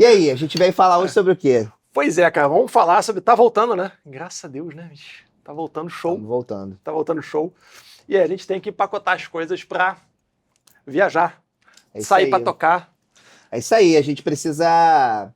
E aí, a gente veio falar hoje sobre o quê? Pois é, cara, vamos falar sobre... Tá voltando, né? Graças a Deus, né, bicho? Tá voltando show. Estamos voltando. Tá voltando show. E aí, a gente tem que empacotar as coisas pra viajar, sair pra tocar. É isso aí, a gente precisa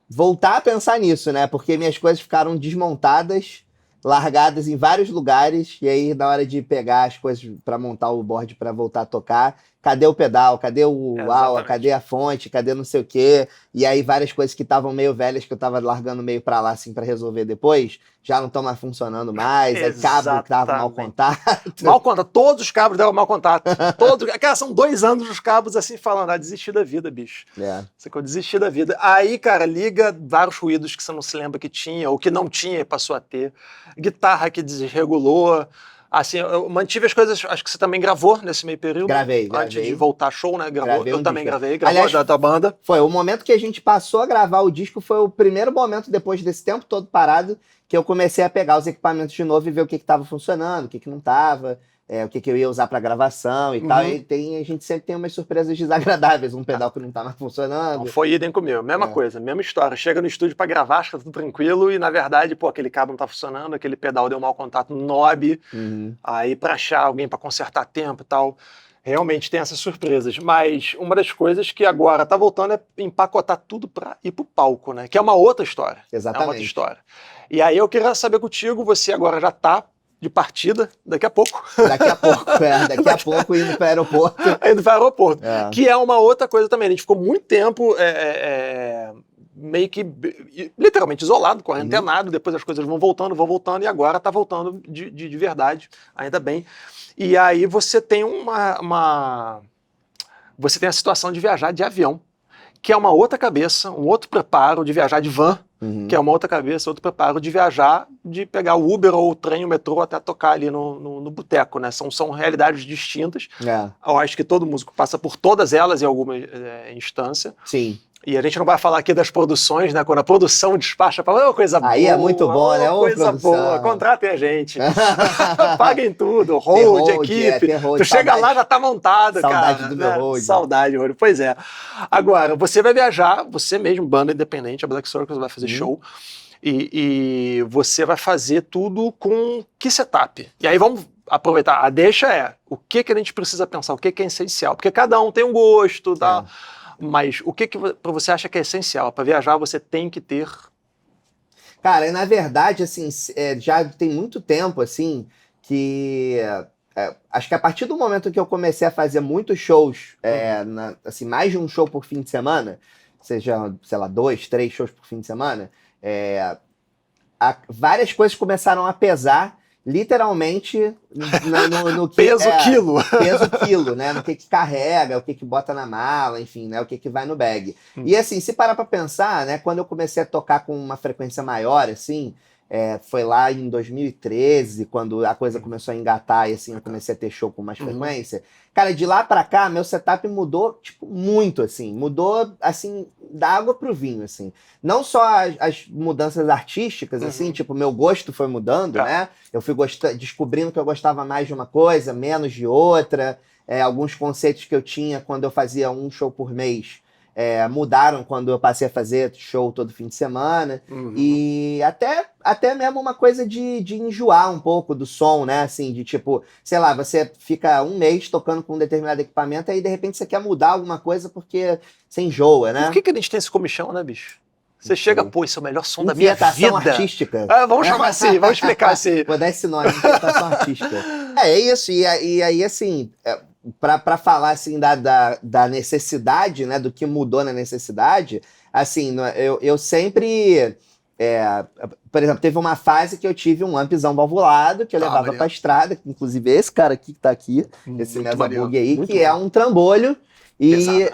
voltar a pensar nisso, né? Porque minhas coisas ficaram desmontadas, largadas em vários lugares, e aí na hora de pegar as coisas pra montar o board pra voltar a tocar, cadê o pedal, cadê o aula, cadê a fonte, cadê não sei o quê? E aí várias coisas que estavam meio velhas, que eu tava largando meio pra lá, assim, pra resolver depois, já não estão mais funcionando mais, aí cabo que tava mau contato. Mau contato, todos os cabos deram mau contato. Todos, cara, são 2 anos os cabos assim falando, desisti da vida, bicho. Você que eu desisti da vida. Aí, cara, liga vários ruídos que você não se lembra que tinha, ou que não tinha e passou a ter. Guitarra que desregulou. Assim, eu mantive as coisas, acho que você também gravou nesse meio período. Gravei. Antes de voltar show, né? Gravou. Eu também gravei. Aliás, da banda. Foi o momento que a gente passou a gravar o disco, foi o primeiro momento, depois desse tempo todo parado, que eu comecei a pegar os equipamentos de novo e ver o que estava funcionando, o que não estava, o que eu ia usar para gravação e tal. E a gente sempre tem umas surpresas desagradáveis, um pedal que não tá mais funcionando. Não, foi idem comigo, mesma coisa, mesma história. Chega no estúdio para gravar, acho que tá tudo tranquilo e na verdade, pô, aquele cabo não tá funcionando, aquele pedal deu mau contato no knob, aí para achar alguém para consertar a tempo e tal. Realmente tem essas surpresas, mas uma das coisas que agora tá voltando é empacotar tudo para ir pro palco, né? Que é uma outra história. Exatamente. É uma outra história. E aí eu queria saber contigo, você agora já tá de partida, daqui a pouco. Daqui a pouco indo para o aeroporto. Indo para o aeroporto. Que é uma outra coisa também. A gente ficou muito tempo meio que literalmente isolado, quarentenado. Depois as coisas vão voltando, e agora tá voltando de verdade, ainda bem. E aí você tem você tem a situação de viajar de avião, que é uma outra cabeça, um outro preparo de viajar de van, que é uma outra cabeça, outro preparo de viajar, de pegar o Uber ou o trem, o metrô, até tocar ali no boteco, né? São realidades distintas. Eu acho que todo músico passa por todas elas em alguma instância. Sim. E a gente não vai falar aqui das produções, né? Quando a produção despacha, fala, coisa boa. Aí é muito bom, né? Coisa boa, contratem a gente. Paguem tudo, hold, equipe. Tu chega lá, já tá montado, cara. Saudade do meu hold. Saudade, hold. Pois é. Agora, você vai viajar, você mesmo, banda independente, a Black Circus vai fazer show. E você vai fazer tudo com que setup? E aí vamos aproveitar. A deixa é, o que a gente precisa pensar? O que é essencial? Porque cada um tem um gosto, tá? Mas o que você acha que é essencial? Para viajar você tem que ter? Cara, na verdade, assim, já tem muito tempo, assim, que... acho que a partir do momento que eu comecei a fazer muitos shows, assim, mais de um show por fim de semana, seja, sei lá, 2, 3 shows por fim de semana, várias coisas começaram a pesar literalmente no que peso quilo, né? No que carrega, o que bota na mala, enfim, né? O que vai no bag. E assim, se parar pra pensar, né? Quando eu comecei a tocar com uma frequência maior, assim, foi lá em 2013, quando a coisa começou a engatar e assim, eu comecei a ter show com mais frequência. Cara, de lá pra cá, meu setup mudou, tipo, muito, assim. Mudou, assim, da água pro vinho, assim. Não só as mudanças artísticas, assim, tipo, meu gosto foi mudando, né? Eu fui descobrindo que eu gostava mais de uma coisa, menos de outra. Alguns conceitos que eu tinha quando eu fazia um show por mês mudaram quando eu passei a fazer show todo fim de semana. E até mesmo uma coisa de enjoar um pouco do som, né? Assim, de tipo, sei lá, você fica um mês tocando com um determinado equipamento e aí de repente você quer mudar alguma coisa porque você enjoa, né? Por que a gente tem esse comichão, né, bicho? Você chega, pô, esse é o melhor som da minha vida. Inquietação artística. Vamos chamar assim, vamos explicar assim. Vou dar esse nome, inquietação artística. É isso, e aí assim... Para falar assim da necessidade, né, do que mudou na necessidade, assim, eu sempre, por exemplo, teve uma fase que eu tive um ampzão valvulado que eu levava para estrada, inclusive esse cara aqui que tá aqui, esse Mesa Bug aí, que é um trambolho. E,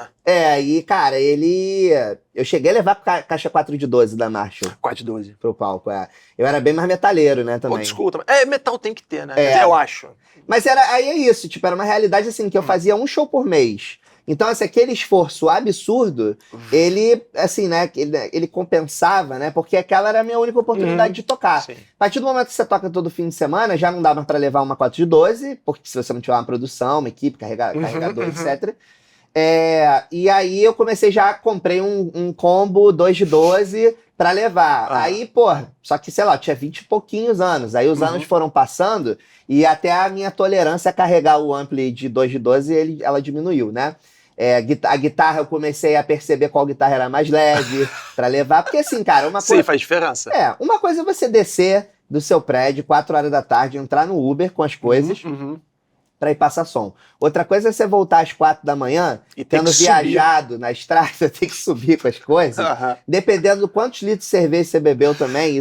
e, cara, eu cheguei a levar caixa 4 de 12 da Marshall. 4 de 12. Pro palco, Eu era bem mais metaleiro, né, também. Desculpa, metal tem que ter, né? Eu acho. Mas aí é isso, tipo, era uma realidade assim, que eu fazia um show por mês. Então, assim, aquele esforço absurdo, ele, assim, né, ele compensava, né, porque aquela era a minha única oportunidade de tocar. Sim. A partir do momento que você toca todo fim de semana, já não dava pra levar uma 4 de 12, porque se você não tiver uma produção, uma equipe, carregador, etc., E aí eu comecei comprei um combo 2 de 12 pra levar. Aí, pô, só que, sei lá, eu tinha 20 e pouquinhos anos. Aí os anos foram passando e até a minha tolerância a carregar o ampli de 2 de 12, ela diminuiu, né? A guitarra eu comecei a perceber qual guitarra era mais leve pra levar. Porque assim, cara, uma coisa... Sim, faz diferença. Uma coisa é você descer do seu prédio 4 horas da tarde, entrar no Uber com as coisas... Pra ir passar som. Outra coisa é você voltar às 4 da manhã, e tendo viajado na estrada, você tem que subir com as coisas, dependendo do quantos litros de cerveja você bebeu também.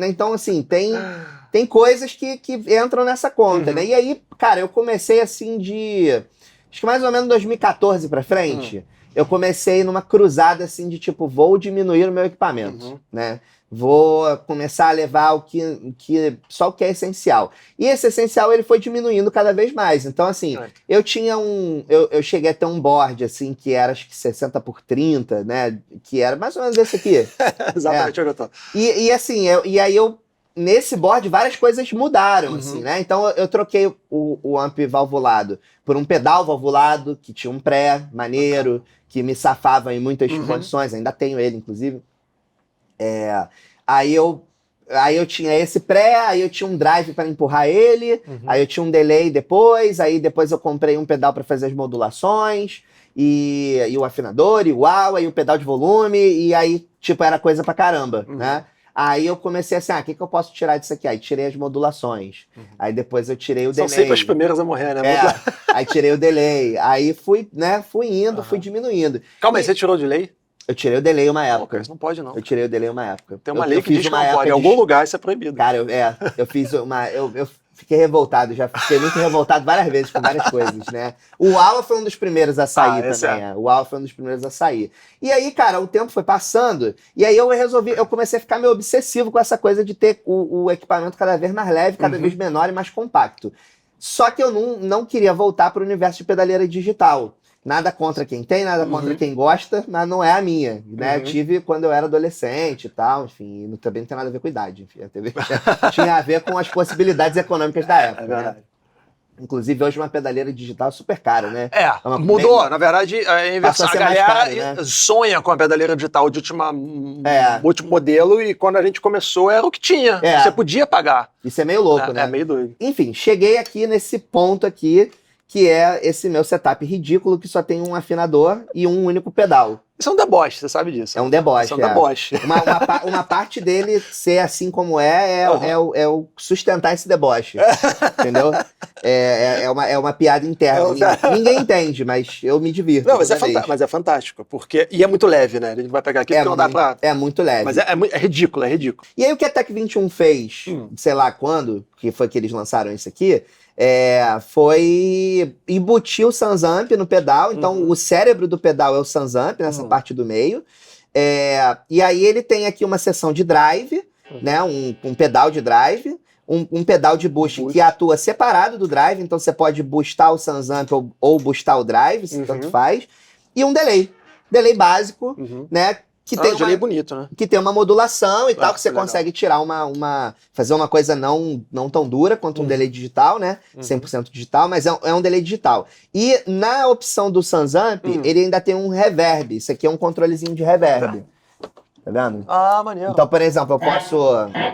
Então, assim, tem coisas que entram nessa conta, né? E aí, cara, eu comecei assim acho que mais ou menos 2014 pra frente, eu comecei numa cruzada assim de tipo, vou diminuir o meu equipamento, né? Vou começar a levar só o que é essencial. E esse essencial, ele foi diminuindo cada vez mais. Então, assim, eu tinha eu cheguei a ter um board, assim, que era, acho que 60 por 30, né? Que era mais ou menos esse aqui. Exatamente onde eu tô. E assim, aí nesse board, várias coisas mudaram, assim, né? Então, eu troquei o amp valvulado por um pedal valvulado, que tinha um pré maneiro, que me safava em muitas condições. Ainda tenho ele, inclusive. Aí eu tinha esse pré, aí eu tinha um drive para empurrar ele, aí eu tinha um delay depois eu comprei um pedal para fazer as modulações, e o afinador, e o wow, aí o pedal de volume, e aí, tipo, era coisa pra caramba, né? Aí eu comecei assim, o que eu posso tirar disso aqui? Aí tirei as modulações, aí depois eu tirei o delay. São sempre as primeiras a morrer, né? Aí tirei o delay, aí fui indo, fui diminuindo. Calma aí, você tirou o delay? Eu tirei o delay uma época. Não pode, não. Eu tirei o delay uma época. Tem uma lei que diz que não pode. Em algum lugar isso é proibido. Cara, eu fiz uma... Eu fiquei revoltado. Já fiquei muito revoltado várias vezes com várias coisas, né? O AWA foi um dos primeiros a sair também. O AWA foi um dos primeiros a sair. E aí, cara, o tempo foi passando. E aí eu comecei a ficar meio obsessivo com essa coisa de ter o equipamento cada vez mais leve, cada vez menor e mais compacto. Só que eu não queria voltar para o universo de pedaleira digital. Nada contra quem tem, nada contra quem gosta, mas não é a minha, né? Eu tive quando eu era adolescente e tal, enfim, também não tem nada a ver com idade, enfim, tinha a ver com as possibilidades econômicas da época, né? Inclusive, hoje uma pedaleira digital é super cara, né? Mudou, na verdade, a galera caro, né? sonha com a pedaleira digital de último modelo, e quando a gente começou era o que tinha, você podia pagar. Isso é meio louco, né? É meio doido. Enfim, cheguei aqui nesse ponto aqui, que é esse meu setup ridículo que só tem um afinador e um único pedal. Isso é um deboche, você sabe disso. É um deboche. Isso é um deboche. Uma parte dele ser assim como é o sustentar esse deboche. Entendeu? É uma piada interna. Ninguém entende, mas eu me divirto. Não, mas é fantástico. E é muito leve, né? A gente vai pegar aqui porque não dá pra... É muito leve. Mas é ridículo, é ridículo. E aí o que a Tech 21 fez, sei lá quando, que foi que eles lançaram isso aqui, foi embutir o Sansamp no pedal. Então o cérebro do pedal é o Sansamp, nessa parte do meio. E aí ele tem aqui uma seção de drive, né? Um pedal de drive, um pedal de boost que atua separado do drive, então você pode boostar o Sansamp ou boostar o drive, se tanto faz. E um delay básico, né? Que tem delay bonito, né? Que tem uma modulação e tal, que você consegue tirar fazer uma coisa não tão dura quanto um delay digital, né? 100% digital, mas é um delay digital. E na opção do Sansamp, ele ainda tem um reverb. Isso aqui é um controlezinho de reverb. Tá vendo? Maneiro. Então, por exemplo, eu posso,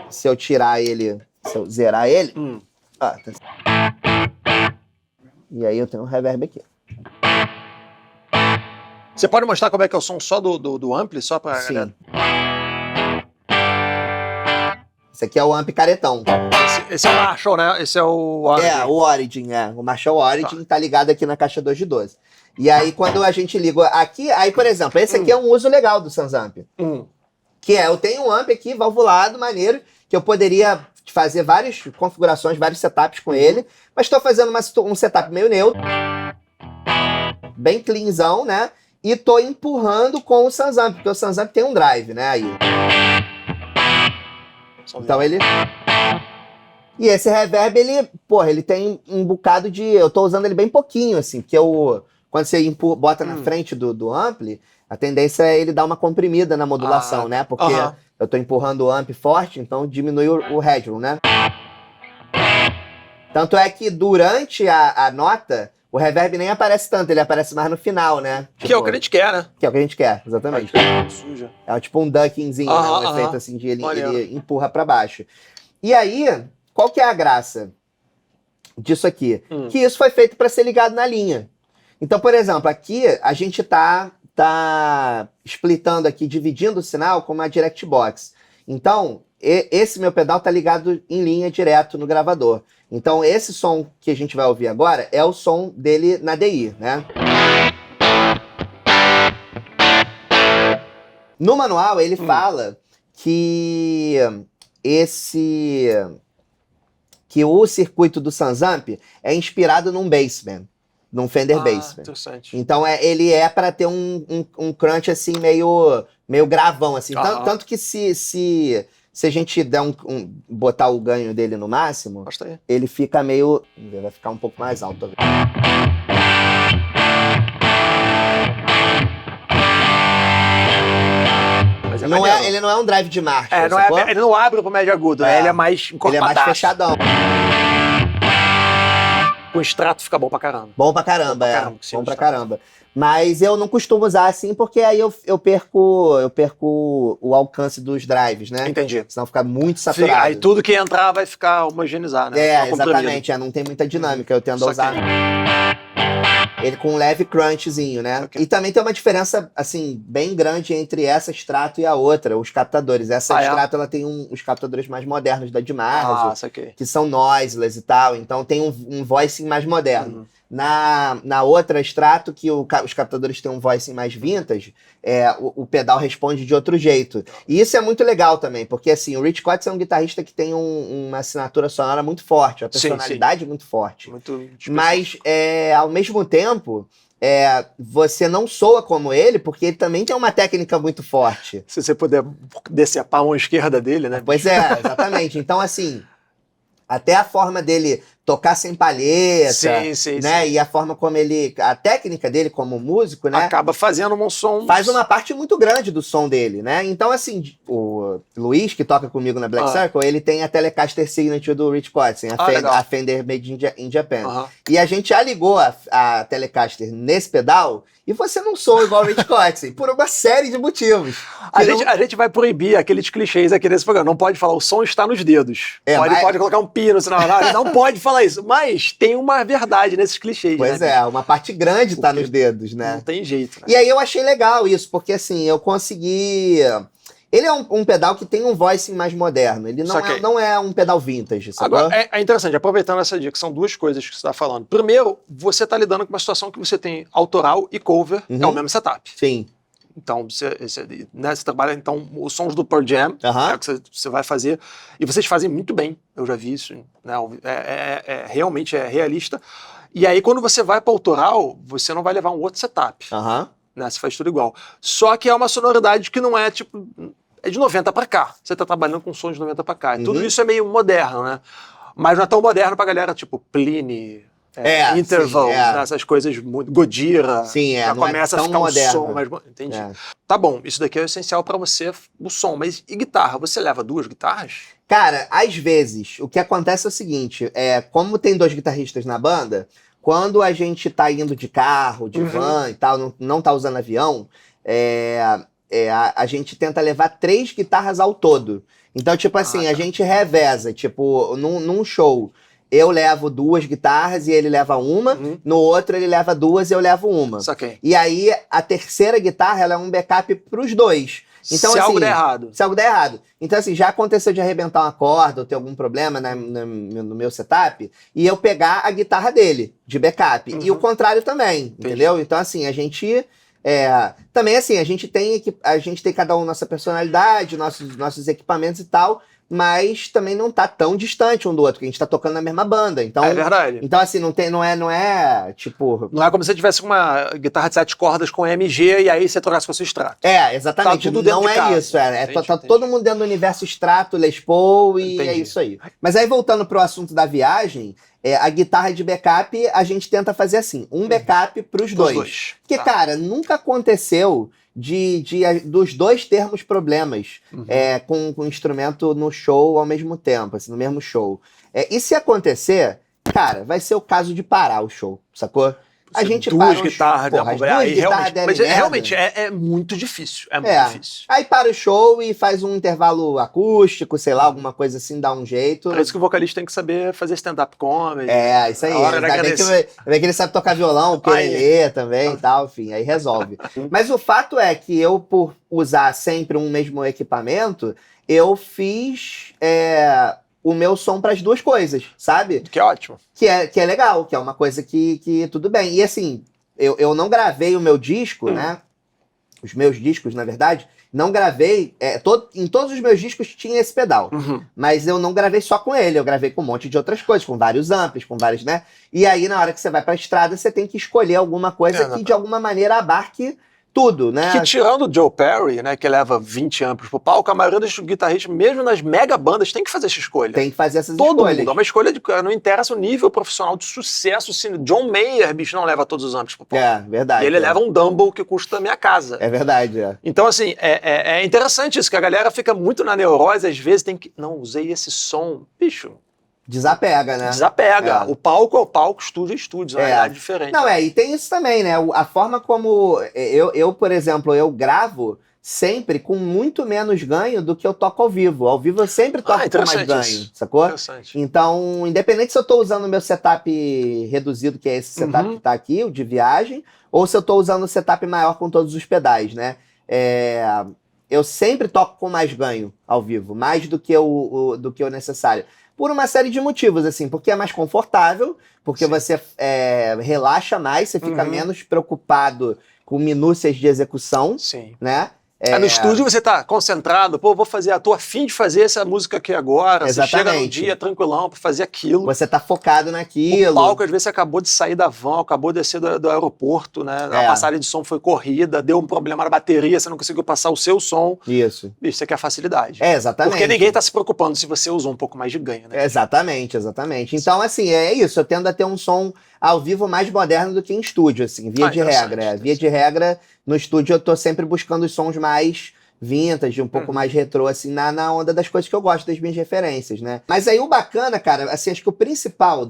se eu tirar ele, se eu zerar ele, e aí eu tenho um reverb aqui. Você pode mostrar como é que é o som só do ampli, só pra... Sim. Esse aqui é o amp caretão. Esse é o Marshall, né? Esse é o Origin. O Origin, O Marshall Origin tá ligado aqui na caixa 2 de 12. E aí, quando a gente liga aqui... Aí, por exemplo, esse aqui é um uso legal do Sansamp. Que eu tenho um amp aqui, valvulado, maneiro, que eu poderia fazer várias configurações, vários setups com ele, mas tô fazendo um setup meio neutro, bem cleanzão, né? E tô empurrando com o Sansamp, porque o Sansamp tem um drive, né? Aí. Então ele... E esse reverb, ele tem um bocado de... Eu tô usando ele bem pouquinho, assim, porque quando você bota na frente do ampli, a tendência é ele dar uma comprimida na modulação, né? Porque eu tô empurrando o amp forte, então diminui o headroom, né? Tanto é que durante a nota... O reverb nem aparece tanto, ele aparece mais no final, né? Que é o que a gente quer, né? Que é o que a gente quer, exatamente. Suja. É tipo um duckingzinho, né? Um efeito assim de ele empurra pra baixo. E aí, qual que é a graça disso aqui? Que isso foi feito para ser ligado na linha. Então, por exemplo, aqui a gente tá splitando aqui, dividindo o sinal com uma direct box. Então, esse meu pedal tá ligado em linha direto no gravador. Então, esse som que a gente vai ouvir agora é o som dele na DI, né? No manual, ele fala que o circuito do Sansamp é inspirado num Bassman, num Fender Bassman. Interessante. Então ele é para ter um crunch assim meio gravão assim. Tanto que se a gente der botar o ganho dele no máximo, ele fica meio, vai ficar um pouco mais alto. Ele não é um drive de marcha. Ele não abre pro médio agudo, né? Ele é mais encorpadaço. Ele é mais fechadão. O extrato fica bom pra caramba. Bom pra caramba. Mas eu não costumo usar assim, porque aí eu perco o alcance dos drives, né? Entendi. Senão fica muito saturado. Aí tudo que entrar vai ficar homogeneizado, né? Exatamente. Não tem muita dinâmica. Eu tendo a usar ele com um leve crunchzinho, né? E também tem uma diferença, assim, bem grande entre essa extrato e a outra, os captadores. Essa extrato, ela tem os captadores mais modernos da DiMarzio, que são noiseless e tal, então tem um voicing mais moderno. Na outra extrato, que os captadores têm um voicing mais vintage, o pedal responde de outro jeito. E isso é muito legal também, porque assim, o Rich Kotz é um guitarrista que tem uma assinatura sonora muito forte, uma personalidade muito forte. Mas, ao mesmo tempo, você não soa como ele, porque ele também tem uma técnica muito forte. Se você puder descer a palma esquerda dele, né? Pois é, exatamente. Então, assim, até a forma dele tocar sem palheta, né? E a forma como a técnica dele como músico, né? Acaba fazendo um som... Faz uma parte muito grande do som dele, né? Então, assim, o Luiz, que toca comigo na Black Circle, ele tem a Telecaster Signature do Rich Kotzen, a Fender Made in Japan. E a gente já ligou a Telecaster nesse pedal e você não soa igual o Rich Kotzen, por uma série de motivos. A gente vai proibir aqueles clichês aqui nesse programa. Não pode falar, o som está nos dedos. Pode colocar um pino, senão não pode falar isso. Mas tem uma verdade nesses clichês. Pois uma parte grande tá nos dedos, né? Não tem jeito. Né? E aí eu achei legal isso, porque assim, eu consegui... Ele é um pedal que tem um voicing mais moderno. Ele não é um pedal vintage, sabe? Agora, é interessante, aproveitando essa dica, são duas coisas que você está falando. Primeiro, você está lidando com uma situação que você tem autoral e cover, é o mesmo setup. Sim. Então, você trabalha, então, os sons do Pearl Jam, é o que você vai fazer, e vocês fazem muito bem, eu já vi isso, né? Realmente é realista. E aí, quando você vai para autoral, você não vai levar um outro setup, né? Você faz tudo igual. Só que é uma sonoridade que não é, tipo, é de 90 para cá. Você tá trabalhando com sons de 90 para cá. Tudo isso é meio moderno, né? Mas não é tão moderno pra galera, tipo, Pliny... Interval, né, essas coisas muito. Godira. Já começa a ficar moderno. Um som mais. Entendi. Tá bom, isso daqui é essencial pra você, o som. Mas e guitarra? Você leva duas guitarras? Cara, às vezes, o que acontece é o seguinte: como tem dois guitarristas na banda, quando a gente tá indo de carro, de van e tal, não tá usando avião, a gente tenta levar 3 guitarras ao todo. Então, tipo assim, a gente reveza, tipo, num show. Eu levo 2 guitarras e ele leva uma. No outro ele leva 2 e eu levo uma. E aí a terceira guitarra ela é um backup pros 2. Então, se algo der errado. Se algo der errado. Então, assim, já aconteceu de arrebentar uma corda ou ter algum problema no meu setup e eu pegar a guitarra dele, de backup. E o contrário também, entendeu? Então, assim, a gente... também, assim, a gente tem cada um nossa personalidade, nossos equipamentos e tal... Mas também não tá tão distante um do outro, porque a gente tá tocando na mesma banda. Então, é verdade. Então, assim, não é tipo... Não é como se você tivesse uma guitarra de 7 cordas com MG e aí você trocasse com o seu extrato. Exatamente. Tá tudo dentro não de casa. Isso. Tá todo mundo dentro do universo extrato, Les Paul e é isso aí. Mas aí, voltando pro assunto da viagem, a guitarra de backup, a gente tenta fazer assim, um backup pros dois. Porque, cara, nunca aconteceu... dos dois termos problemas com o instrumento no show ao mesmo tempo, assim, no mesmo show. E se acontecer, cara, vai ser o caso de parar o show, sacou? A gente duas para guitarras, porra, né? as duas Aí guitarras realmente, derem realmente merda. é muito difícil. É muito difícil. Aí para o show e faz um intervalo acústico, sei lá, alguma coisa assim, dá um jeito. Por isso que o vocalista tem que saber fazer stand-up comedy. Isso aí. A hora de Ainda bem agradecer. que ele sabe tocar violão, ukulele também e tal, enfim, aí resolve. Mas o fato é que eu, por usar sempre um mesmo equipamento, eu fiz o meu som para as duas coisas, sabe? Que é ótimo. Que é legal, que é uma coisa que tudo bem. E assim, eu não gravei o meu disco, né? Os meus discos, na verdade, não gravei. Em todos os meus discos tinha esse pedal. Mas eu não gravei só com ele, eu gravei com um monte de outras coisas, com vários amplis, com vários, né? E aí, na hora que você vai pra estrada, você tem que escolher alguma coisa que de alguma maneira abarque tudo, né? Que tirando o Joe Perry, né, que leva 20 amplos pro palco, a maioria dos guitarristas, mesmo nas mega bandas, tem que fazer essa escolha. Tem que fazer essas Todo escolhas. mundo, é uma escolha de... Não interessa o nível profissional de sucesso. John Mayer, bicho, não leva todos os amplos pro palco. Verdade. E ele leva um Dumble que custa a minha casa. É verdade, Então, assim, é interessante isso, que a galera fica muito na neurose, às vezes tem que... Não, usei esse som. Bicho... Desapega, né? Desapega. O palco é o palco, estúdio é estúdio, na verdade, diferente. Não, e tem isso também, né? A forma como eu, por exemplo, eu gravo sempre com muito menos ganho do que eu toco ao vivo. Ao vivo eu sempre toco com mais ganho, sacou? Interessante. Então, independente se eu tô usando o meu setup reduzido, que é esse setup que tá aqui, o de viagem, ou se eu tô usando o setup maior com todos os pedais, né? Eu sempre toco com mais ganho ao vivo, mais do que o necessário. Por uma série de motivos, assim, porque é mais confortável, porque você relaxa mais, você fica menos preocupado com minúcias de execução, né? No estúdio você tá concentrado, tô a fim de fazer essa música aqui agora, Exatamente. Você chega num dia tranquilão pra fazer aquilo. Você tá focado naquilo. O palco, às vezes, você acabou de sair da van, acabou de descer do aeroporto, né? A passagem de som foi corrida, deu um problema na bateria, você não conseguiu passar o seu som. Isso. Bicho, você quer facilidade. Exatamente. Porque ninguém tá se preocupando se você usou um pouco mais de ganho, né? Exatamente. Então, assim, é isso. Eu tendo a ter um som ao vivo mais moderno do que em estúdio, assim, via de regra. Via de regra, no estúdio eu tô sempre buscando os sons mais vintage, um pouco mais retrô, assim, na onda das coisas que eu gosto, das minhas referências, né? Mas aí o bacana, cara, assim, acho que o principal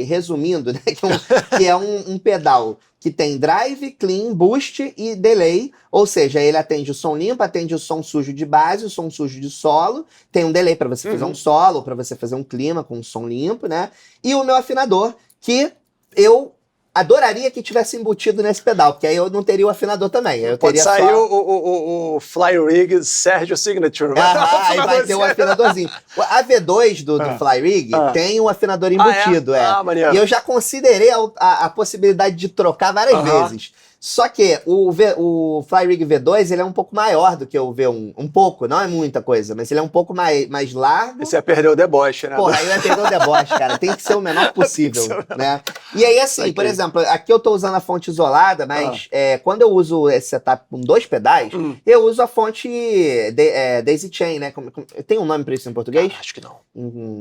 resumindo, né, que é um pedal que tem drive, clean, boost e delay, ou seja, ele atende o som limpo, atende o som sujo de base, o som sujo de solo, tem um delay para você fazer um solo, para você fazer um clima com um som limpo, né? E o meu afinador, que eu adoraria que tivesse embutido nesse pedal, porque aí eu não teria o afinador também. Eu Pode teria sair só... o Fly Rig Sergio Signature. Aí vai ter um afinadorzinho. A V2 do Fly Rig tem um afinador embutido. E eu já considerei a possibilidade de trocar várias vezes. Só que o Fly Rig V2 ele é um pouco maior do que o V1. Um pouco, não é muita coisa, mas ele é um pouco mais largo. E você ia perder o deboche, né? Porra, aí eu ia perder o deboche, cara. Tem que ser o menor possível, né? E aí, assim, por exemplo, aqui eu tô usando a fonte isolada, mas quando eu uso esse setup com 2 pedais, eu uso a fonte Daisy Chain, né? Tem um nome pra isso em português? Acho que não.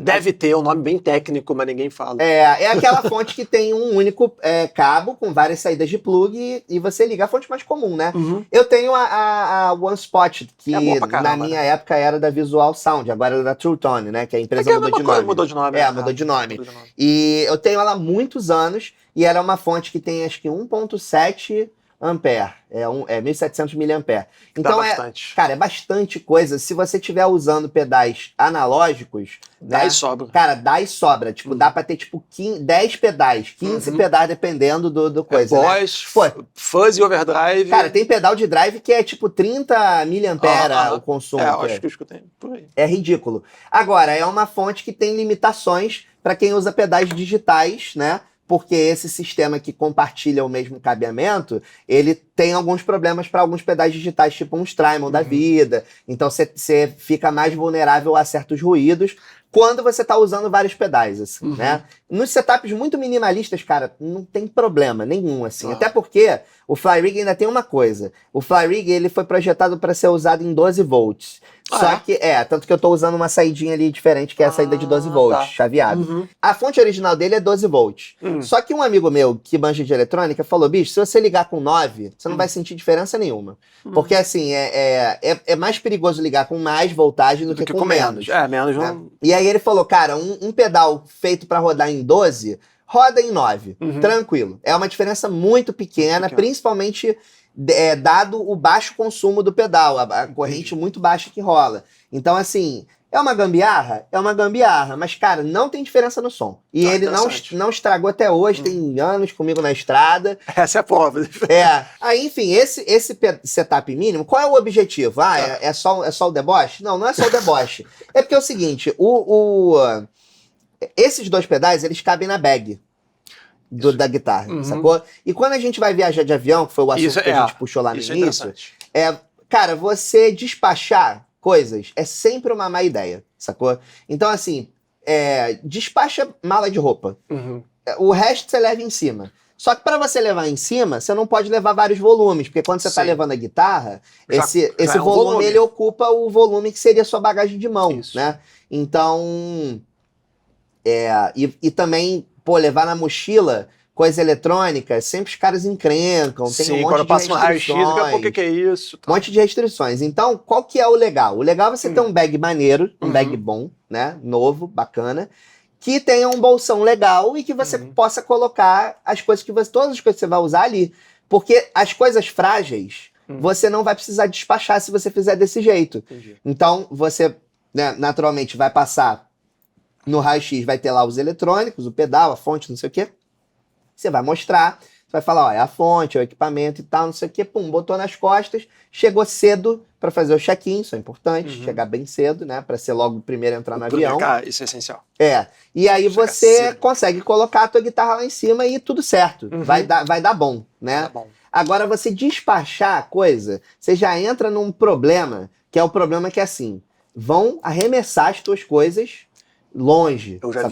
Deve ter um nome bem técnico, mas ninguém fala. É aquela fonte que tem um único cabo com várias saídas de plug e você liga a fonte mais comum, né? Eu tenho a One Spot, que na minha época era da Visual Sound, agora é da True Tone, né? Que a empresa mudou de nome. Mudou de nome. Mudou de nome. E eu tenho ela há muitos anos e ela é uma fonte que tem acho que 1.7 ampere, 1.700 miliampere. Então cara, é bastante coisa. Se você estiver usando pedais analógicos, dá e sobra. Cara, dá e sobra. Tipo, dá pra ter tipo 10 pedais, 15 pedais, dependendo do coisa, Boss, fuzzy, overdrive. Cara, tem pedal de drive que é tipo 30 miliampere o consumo. Eu acho que eu escutei por aí. É ridículo. Agora, é uma fonte que tem limitações para quem usa pedais digitais, né? Porque esse sistema que compartilha o mesmo cabeamento, ele tem alguns problemas para alguns pedais digitais, tipo um Strymon da vida. Então você fica mais vulnerável a certos ruídos quando você está usando vários pedais, assim, né? Nos setups muito minimalistas, cara, não tem problema nenhum, assim. Até porque o Fly Rig ainda tem uma coisa. O Fly Rig, ele foi projetado para ser usado em 12 volts. Só que, tanto que eu tô usando uma saidinha ali diferente, que é a saída de 12 volts, chaveado. A fonte original dele é 12 volts. Só que um amigo meu, que manja de eletrônica, falou, bicho, se você ligar com 9, você não vai sentir diferença nenhuma. Porque, assim, é mais perigoso ligar com mais voltagem do que com menos. Menos não... E aí ele falou, cara, um pedal feito pra rodar em 12, roda em 9, tranquilo. É uma diferença muito pequena, principalmente dado o baixo consumo do pedal, a corrente muito baixa que rola. Então, assim, é uma gambiarra? É uma gambiarra, mas, cara, não tem diferença no som. E ele não estragou até hoje, tem anos comigo na estrada. Essa é a prova. Aí, enfim, esse setup mínimo, qual é o objetivo? É só o deboche? Não é só o deboche. É porque é o seguinte, esses 2 pedais, eles cabem na bag da guitarra, sacou? E quando a gente vai viajar de avião, que foi o assunto que a gente puxou lá no início, cara, você despachar coisas é sempre uma má ideia, sacou? Então, assim, despacha mala de roupa. O resto você leva em cima. Só que para você levar em cima, você não pode levar vários volumes, porque quando você tá levando a guitarra, esse volume, ele ocupa o volume que seria a sua bagagem de mão, né? Então, e também, levar na mochila coisa eletrônica, sempre os caras encrencam, tem um monte quando de passa no raio-x, daqui a pouco restrições. que é isso? Um monte de restrições. Então, qual que é o legal? O legal é você ter um bag maneiro, um bag bom, né? Novo, bacana, que tenha um bolsão legal e que você possa colocar todas as coisas que você vai usar ali. Porque as coisas frágeis, você não vai precisar despachar se você fizer desse jeito. Entendi. Então, você, né, naturalmente vai passar no raio-x, vai ter lá os eletrônicos, o pedal, a fonte, não sei o quê. Você vai mostrar, você vai falar, ó, é a fonte, é o equipamento e tal, não sei o quê, botou nas costas, chegou cedo para fazer o check-in, isso é importante, chegar bem cedo, né, para ser logo o primeiro a entrar no avião. Isso é essencial. E aí você consegue colocar a tua guitarra lá em cima e tudo certo, vai dar bom, né? Tá bom. Agora, você despachar a coisa, você já entra num problema, que é o problema que é assim, vão arremessar as tuas coisas longe, eu já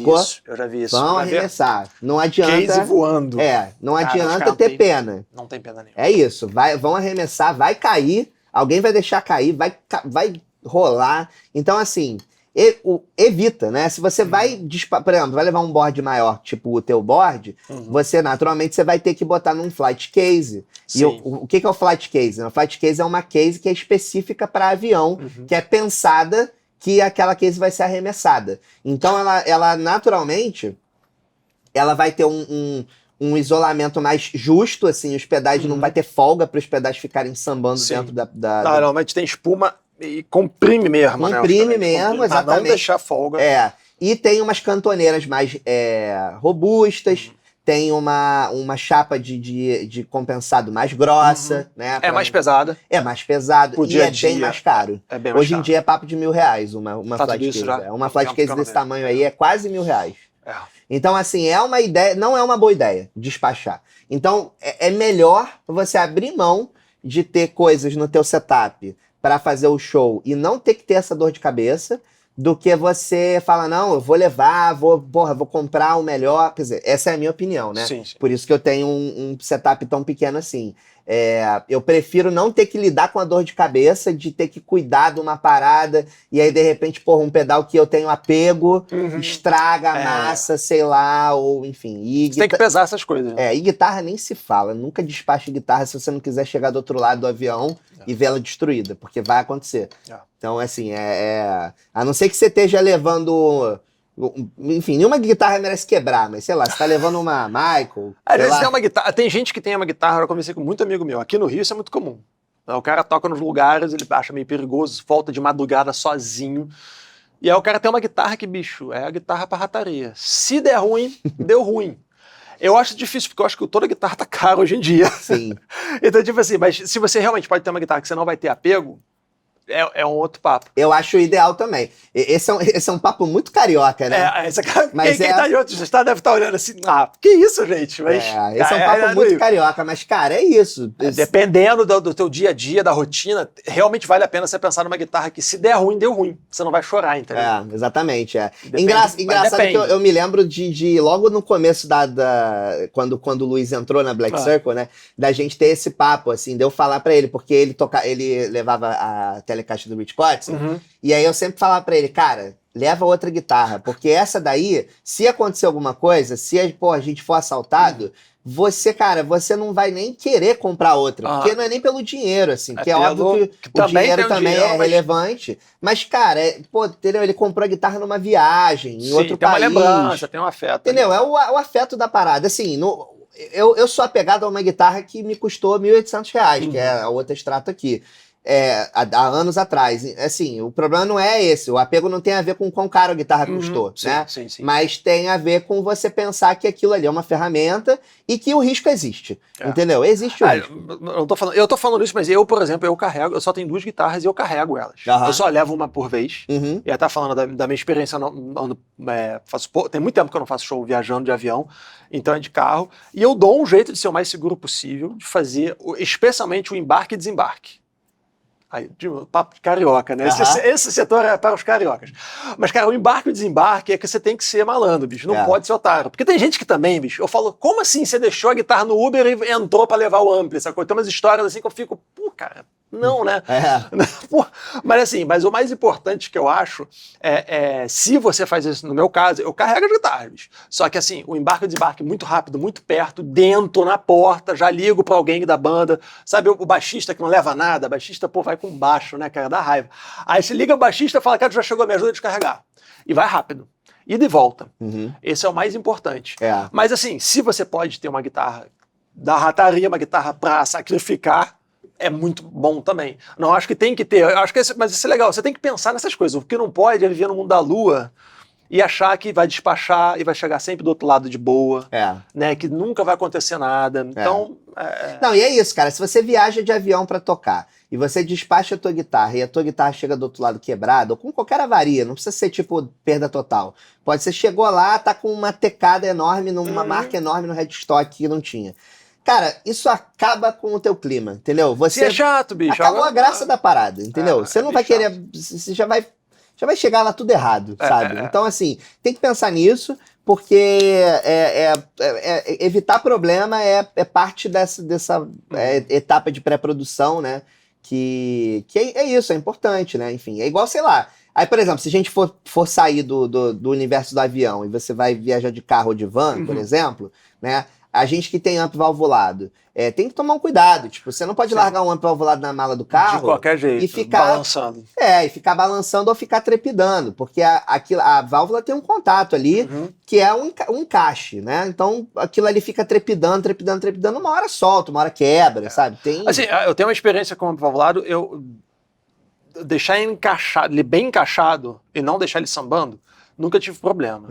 vi isso. Vão arremessar. Não adianta... Case voando. Não adianta ter pena. Não tem pena nenhuma. É isso. Vão arremessar, vai cair, alguém vai deixar cair, vai rolar. Então, assim, evita, né? Se você vai, por exemplo, vai levar um board maior, tipo o teu board, você, naturalmente, você vai ter que botar num flight case. E o que é o flight case? O flight case é uma case que é específica para avião, que é pensada que aquela case vai ser arremessada. Então, ela naturalmente, ela vai ter um isolamento mais justo, assim, os pedais não vai ter folga para os pedais ficarem sambando dentro da... Normalmente tem espuma e comprime mesmo, né? Comprime mesmo, exatamente. Pra não deixar folga. E tem umas cantoneiras mais robustas, tem uma chapa de compensado mais grossa, né? É mais pesada. É mais pesado e é bem mais caro. É bem mais Hoje em dia é papo de R$1.000 uma flight case. Uma flight case desse tamanho aí é quase R$1.000. Então, assim, é uma ideia, não é uma boa ideia despachar. Então, é melhor você abrir mão de ter coisas no teu setup para fazer o show e não ter que ter essa dor de cabeça, do que você fala, não, eu vou levar, vou comprar o melhor. Quer dizer, essa é a minha opinião, né? Sim. Por isso que eu tenho um setup tão pequeno assim. Eu prefiro não ter que lidar com a dor de cabeça de ter que cuidar de uma parada e aí, de repente, um pedal que eu tenho apego, estraga a massa, sei lá, ou enfim. Você tem que pesar essas coisas. Né? E guitarra nem se fala. Nunca despache guitarra se você não quiser chegar do outro lado do avião e vê-la destruída, porque vai acontecer. Então, assim, a não ser que você esteja levando... Enfim, nenhuma guitarra merece quebrar, mas sei lá, você tá levando uma Michael. Às vezes tem uma guitarra. Tem gente que tem uma guitarra, eu conversei com muito amigo meu. Aqui no Rio isso é muito comum. O cara toca nos lugares, ele acha meio perigoso, volta de madrugada sozinho. E aí o cara tem uma guitarra que, bicho, é a guitarra pra rataria. Se der ruim, deu ruim. Eu acho difícil, porque eu acho que toda guitarra tá cara hoje em dia. Sim. Então, tipo assim, mas se você realmente pode ter uma guitarra que você não vai ter apego, é um outro papo. Eu acho ideal também. Esse é um papo muito carioca, né? Mas quem tá em outros estados deve estar olhando assim, que isso, gente? Mas, esse é um papo muito carioca, mas, cara, é isso. Dependendo do teu dia a dia, da rotina, realmente vale a pena você pensar numa guitarra que se der ruim, deu ruim. Você não vai chorar, entendeu? Exatamente. Engraçado que eu me lembro de logo no começo quando o Luiz entrou na Black Circle, né? Da gente ter esse papo, assim, de eu falar pra ele, porque ele levava a telecaixa do Rich Kotzen, e aí eu sempre falava pra ele, cara, leva outra guitarra, porque essa daí, se acontecer alguma coisa, se a gente for assaltado, você não vai nem querer comprar outra, porque não é nem pelo dinheiro, assim, que é óbvio que o dinheiro também é relevante, mas, cara, entendeu? Ele comprou a guitarra numa viagem, em outro país. Tem uma lembrança, tem um afeto. Entendeu? É o afeto da parada, assim, eu sou apegado a uma guitarra que me custou R$1.800, que é a outra extrato aqui. Há anos atrás. Assim, o problema não é esse. O apego não tem a ver com quão caro a guitarra custou, né? Sim. Mas tem a ver com você pensar que aquilo ali é uma ferramenta e que o risco existe. Entendeu? Existe o risco. Eu tô falando isso, mas eu, por exemplo, eu só tenho 2 guitarras e eu carrego elas. Eu só levo uma por vez. E aí tá falando da minha experiência, tem muito tempo que eu não faço show viajando de avião, então é de carro. E eu dou um jeito de ser o mais seguro possível, de fazer especialmente o embarque e desembarque. Aí, papo de carioca, né? Esse setor é para os cariocas. Mas, cara, o embarque e o desembarque é que você tem que ser malandro, bicho. Não pode ser otário. Porque tem gente que também, bicho, eu falo, como assim você deixou a guitarra no Uber e entrou para levar o ampli? Sacou? Tem umas histórias assim que eu fico, cara, não, né? Mas o mais importante que eu acho se você faz isso, no meu caso, eu carrego as guitarras, bicho. Só que assim, o embarque e o desembarque muito rápido, muito perto, dentro, na porta, já ligo para alguém da banda, sabe, o baixista que não leva nada, baixista, vai com baixo, né, cara, dá raiva. Aí você liga o baixista e fala, cara, já chegou, me ajuda a descarregar. E vai rápido. Ida e volta. Esse é o mais importante. Mas assim, se você pode ter uma guitarra da rataria, uma guitarra pra sacrificar, é muito bom também. Não acho que tem que ter, mas isso é legal, você tem que pensar nessas coisas. O que não pode é viver no mundo da lua e achar que vai despachar e vai chegar sempre do outro lado de boa, né? Que nunca vai acontecer nada. Então... Não, e é isso, cara. Se você viaja de avião pra tocar e você despacha a tua guitarra e a tua guitarra chega do outro lado quebrada, ou com qualquer avaria, não precisa ser tipo perda total. Pode ser, chegou lá, tá com uma tecada enorme, numa marca enorme no headstock que não tinha. Cara, isso acaba com o teu clima, entendeu? Você é chato, bicho. Acabou a graça da parada, entendeu? Você não vai querer... Você já vai chegar lá tudo errado, sabe? Então, assim, tem que pensar nisso, porque evitar problema é parte dessa etapa de pré-produção, né? Que é isso, é importante, né? Enfim, é igual, sei lá. Aí, por exemplo, se a gente for sair do universo do avião e você vai viajar de carro ou de van, por exemplo, né? A gente que tem amp valvulado, tem que tomar um cuidado. Tipo, você não pode largar um amp valvulado na mala do carro de qualquer jeito, e ficar balançando. E ficar balançando ou ficar trepidando, porque a válvula tem um contato ali que é um encaixe, né? Então aquilo ali fica trepidando, uma hora solta, uma hora quebra, sabe? Assim, eu tenho uma experiência com o amp valvulado, eu deixar ele bem encaixado e não deixar ele sambando, nunca tive problema.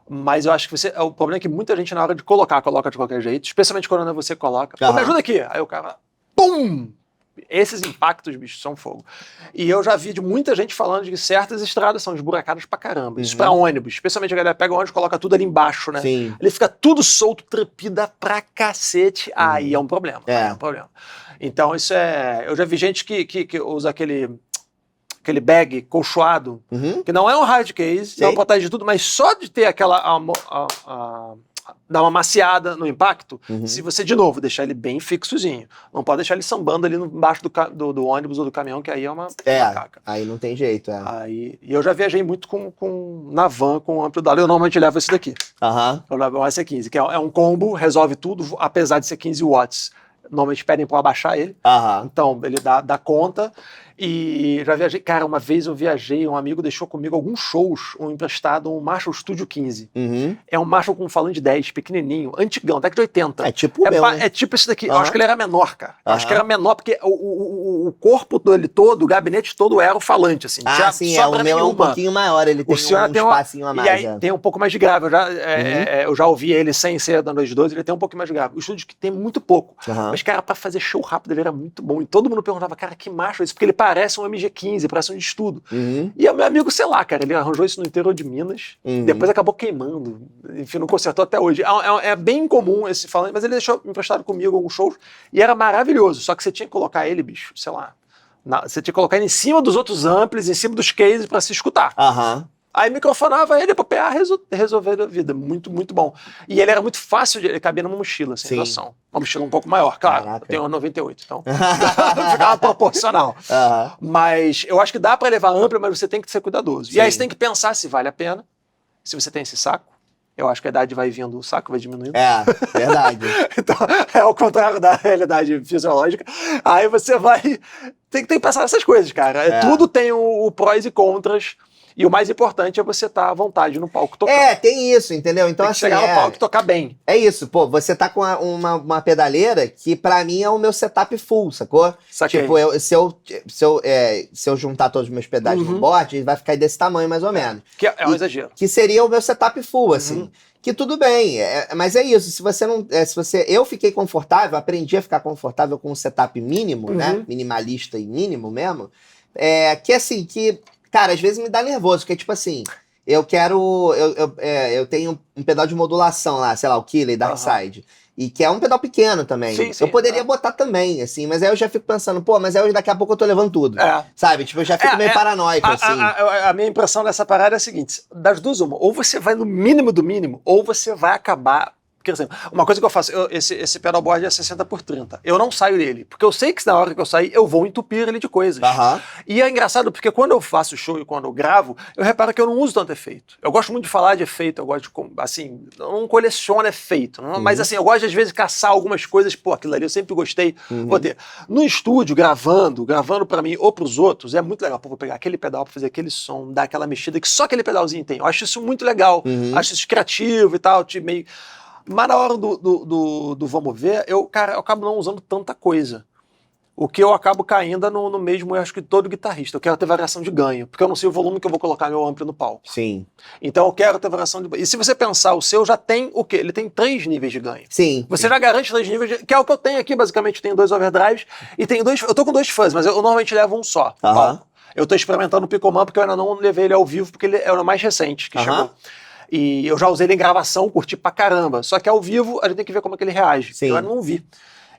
Mas eu acho que o problema é que muita gente na hora de coloca de qualquer jeito, especialmente quando você coloca. Me ajuda aqui. Aí o cara, pum! Esses impactos, bicho, são fogo. E eu já vi de muita gente falando de que certas estradas são esburacadas pra caramba. Isso pra ônibus. Especialmente a galera pega o ônibus e coloca tudo ali embaixo, né? Sim. Ele fica tudo solto, trepida pra cacete. Aí é um problema. Então isso eu já vi gente que usa aquele bag colchoado, que não é um hard case, não protege de tudo, mas só de ter aquela... dar uma maciada no impacto, se você, de novo, deixar ele bem fixozinho. Não pode deixar ele sambando ali embaixo do ônibus ou do caminhão, que aí é uma caca. Aí não tem jeito, E eu já viajei muito na van com o amplo da. Eu normalmente levo esse daqui. Eu levo o AC15, que é um combo, resolve tudo, apesar de ser 15 watts. Normalmente pedem para eu abaixar ele. Então, ele dá conta. E já viajei. Cara, uma vez eu viajei, um amigo deixou comigo alguns shows, emprestado, um Marshall Studio 15. É um Marshall com falante de 10, pequenininho, antigão, década de 80. É tipo o meu, né? É tipo esse daqui. Eu acho que ele era menor, cara. Eu acho que era menor, porque o corpo dele todo, o gabinete todo era o falante, assim. Sim, o meu é um pouquinho maior, ele tem um espacinho a mais. E aí tem um pouco mais de grave. Eu já ouvi ele sem ser da Noite 12, ele tem um pouquinho mais de grave. O estúdio que tem muito pouco. Mas, cara, pra fazer show rápido ele era muito bom. E todo mundo perguntava, cara, que Marshall é isso? Porque ele parece um MG15, parece um de estudo. E o meu amigo, sei lá, cara, ele arranjou isso no interior de Minas, depois acabou queimando. Enfim, não consertou até hoje. É bem comum esse falante, mas ele deixou emprestado comigo alguns shows e era maravilhoso. Só que você tinha que colocar ele, bicho, sei lá, você tinha que colocar ele em cima dos outros amplis, em cima dos cases pra se escutar. Aí microfonava ele pra PA resolver a vida. Muito, muito bom. E ele era muito fácil, ele cabia numa mochila, sem noção. Uma mochila um pouco maior, claro. Caraca. Eu tenho 98, então ficava proporcional. Mas eu acho que dá pra levar amplo, mas você tem que ser cuidadoso. Sim. E aí você tem que pensar se vale a pena, se você tem esse saco. Eu acho que a idade vai vindo, o saco vai diminuindo. É, verdade. Então, é ao contrário da realidade fisiológica. Aí você vai... Tem que pensar nessas coisas, cara. Tudo tem o prós e contras. E o mais importante é você estar à vontade no palco tocando. Tem isso, entendeu? Então, tem que chegar no palco e tocar bem. É isso, pô, você tá com uma pedaleira que pra mim é o meu setup full, sacou? Saquei. Tipo, se eu juntar todos os meus pedais no board, vai ficar desse tamanho, mais ou menos. Que é um exagero. Que seria o meu setup full, assim. Que tudo bem, mas é isso, se você não... eu fiquei confortável, aprendi a ficar confortável com um setup mínimo, né? Minimalista e mínimo mesmo. Que assim, cara, às vezes me dá nervoso, porque tipo assim, eu tenho um pedal de modulação lá, sei lá, o Killer, Darkside, e que é um pedal pequeno também. Sim, eu poderia botar também, assim, mas aí eu já fico pensando, pô, mas aí daqui a pouco eu tô levando tudo, sabe? Tipo, eu já fico meio paranoico, assim. A minha impressão dessa parada é a seguinte, das duas uma, ou você vai no mínimo do mínimo, ou você vai acabar... Por exemplo, uma coisa que eu faço, esse pedalboard é 60x30. Eu não saio dele, porque eu sei que na hora que eu sair, eu vou entupir ele de coisas. E é engraçado, porque quando eu faço show e quando eu gravo, eu reparo que eu não uso tanto efeito. Eu gosto muito de falar de efeito, eu gosto de, assim, eu não coleciono efeito. Mas assim, eu gosto de, às vezes, caçar algumas coisas, pô, aquilo ali eu sempre gostei. Vou ter. No estúdio, gravando pra mim ou pros outros, é muito legal. Pô, vou pegar aquele pedal pra fazer aquele som, dar aquela mexida que só aquele pedalzinho tem. Eu acho isso muito legal. Acho isso criativo e tal, meio... Mas na hora do vamos ver, eu acabo não usando tanta coisa. O que eu acabo caindo no mesmo, eu acho que todo guitarrista. Eu quero ter variação de ganho, porque eu não sei o volume que eu vou colocar meu ampli no palco. Sim. Então eu quero ter variação de... E se você pensar, o seu já tem o quê? Ele tem 3 níveis de ganho. Sim. Você já garante 3 níveis que é o que eu tenho aqui, basicamente. Eu tenho 2 overdrives e tenho 2... Eu tô com 2 fuzz, mas eu normalmente levo um só. Eu tô experimentando o Piccoman, porque eu ainda não levei ele ao vivo, porque ele é o mais recente que chegou. E eu já usei ele em gravação, curti pra caramba. Só que ao vivo a gente tem que ver como é que ele reage. Sim. Eu ainda não vi.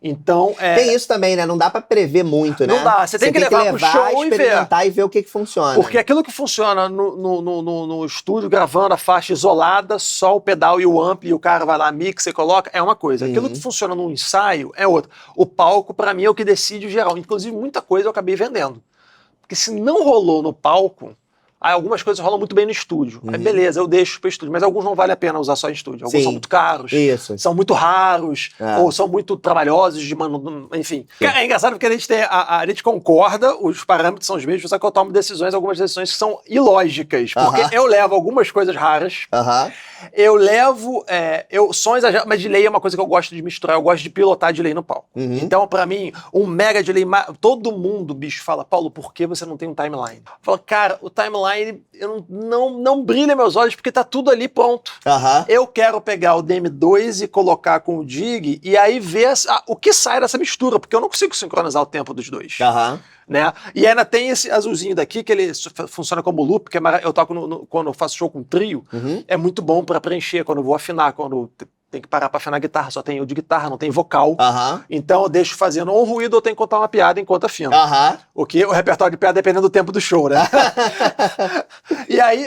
Então, tem isso também, né? Não dá pra prever muito, né? Não dá. Você tem que levar pro show e experimentar e ver o que funciona. Porque aquilo que funciona no estúdio, gravando a faixa isolada, só o pedal e o amp, e o cara vai lá, mixa e coloca, é uma coisa. Aquilo que funciona no ensaio é outra. O palco, pra mim, é o que decide o geral. Inclusive, muita coisa eu acabei vendendo. Porque se não rolou no palco... algumas coisas rolam muito bem no estúdio. Aí beleza, eu deixo pro estúdio. Mas alguns não vale a pena usar só em estúdio. Alguns são muito caros, são muito raros, ou são muito trabalhosos de enfim. É engraçado porque a gente tem a gente concorda, os parâmetros são os mesmos, só que eu tomo algumas decisões que são ilógicas. Porque eu levo algumas coisas raras, eu levo sons exagerados, mas delay é uma coisa que eu gosto de misturar, eu gosto de pilotar delay no palco. Então, pra mim, um mega delay, todo mundo, bicho, fala, Paulo, por que você não tem um timeline? Eu falo, cara, o timeline não brilha meus olhos porque tá tudo ali pronto. Eu quero pegar o DM2 e colocar com o Dig e aí ver o que sai dessa mistura, porque eu não consigo sincronizar o tempo dos dois. Né? E ainda tem esse azulzinho daqui que ele funciona como loop, que eu toco quando eu faço show com trio, é muito bom para preencher, quando eu vou afinar, quando tem que parar pra afinar a guitarra, só tem o de guitarra, não tem vocal. Então eu deixo fazendo um ruído ou tenho que contar uma piada enquanto afino. O repertório de piada dependendo do tempo do show, né? E aí,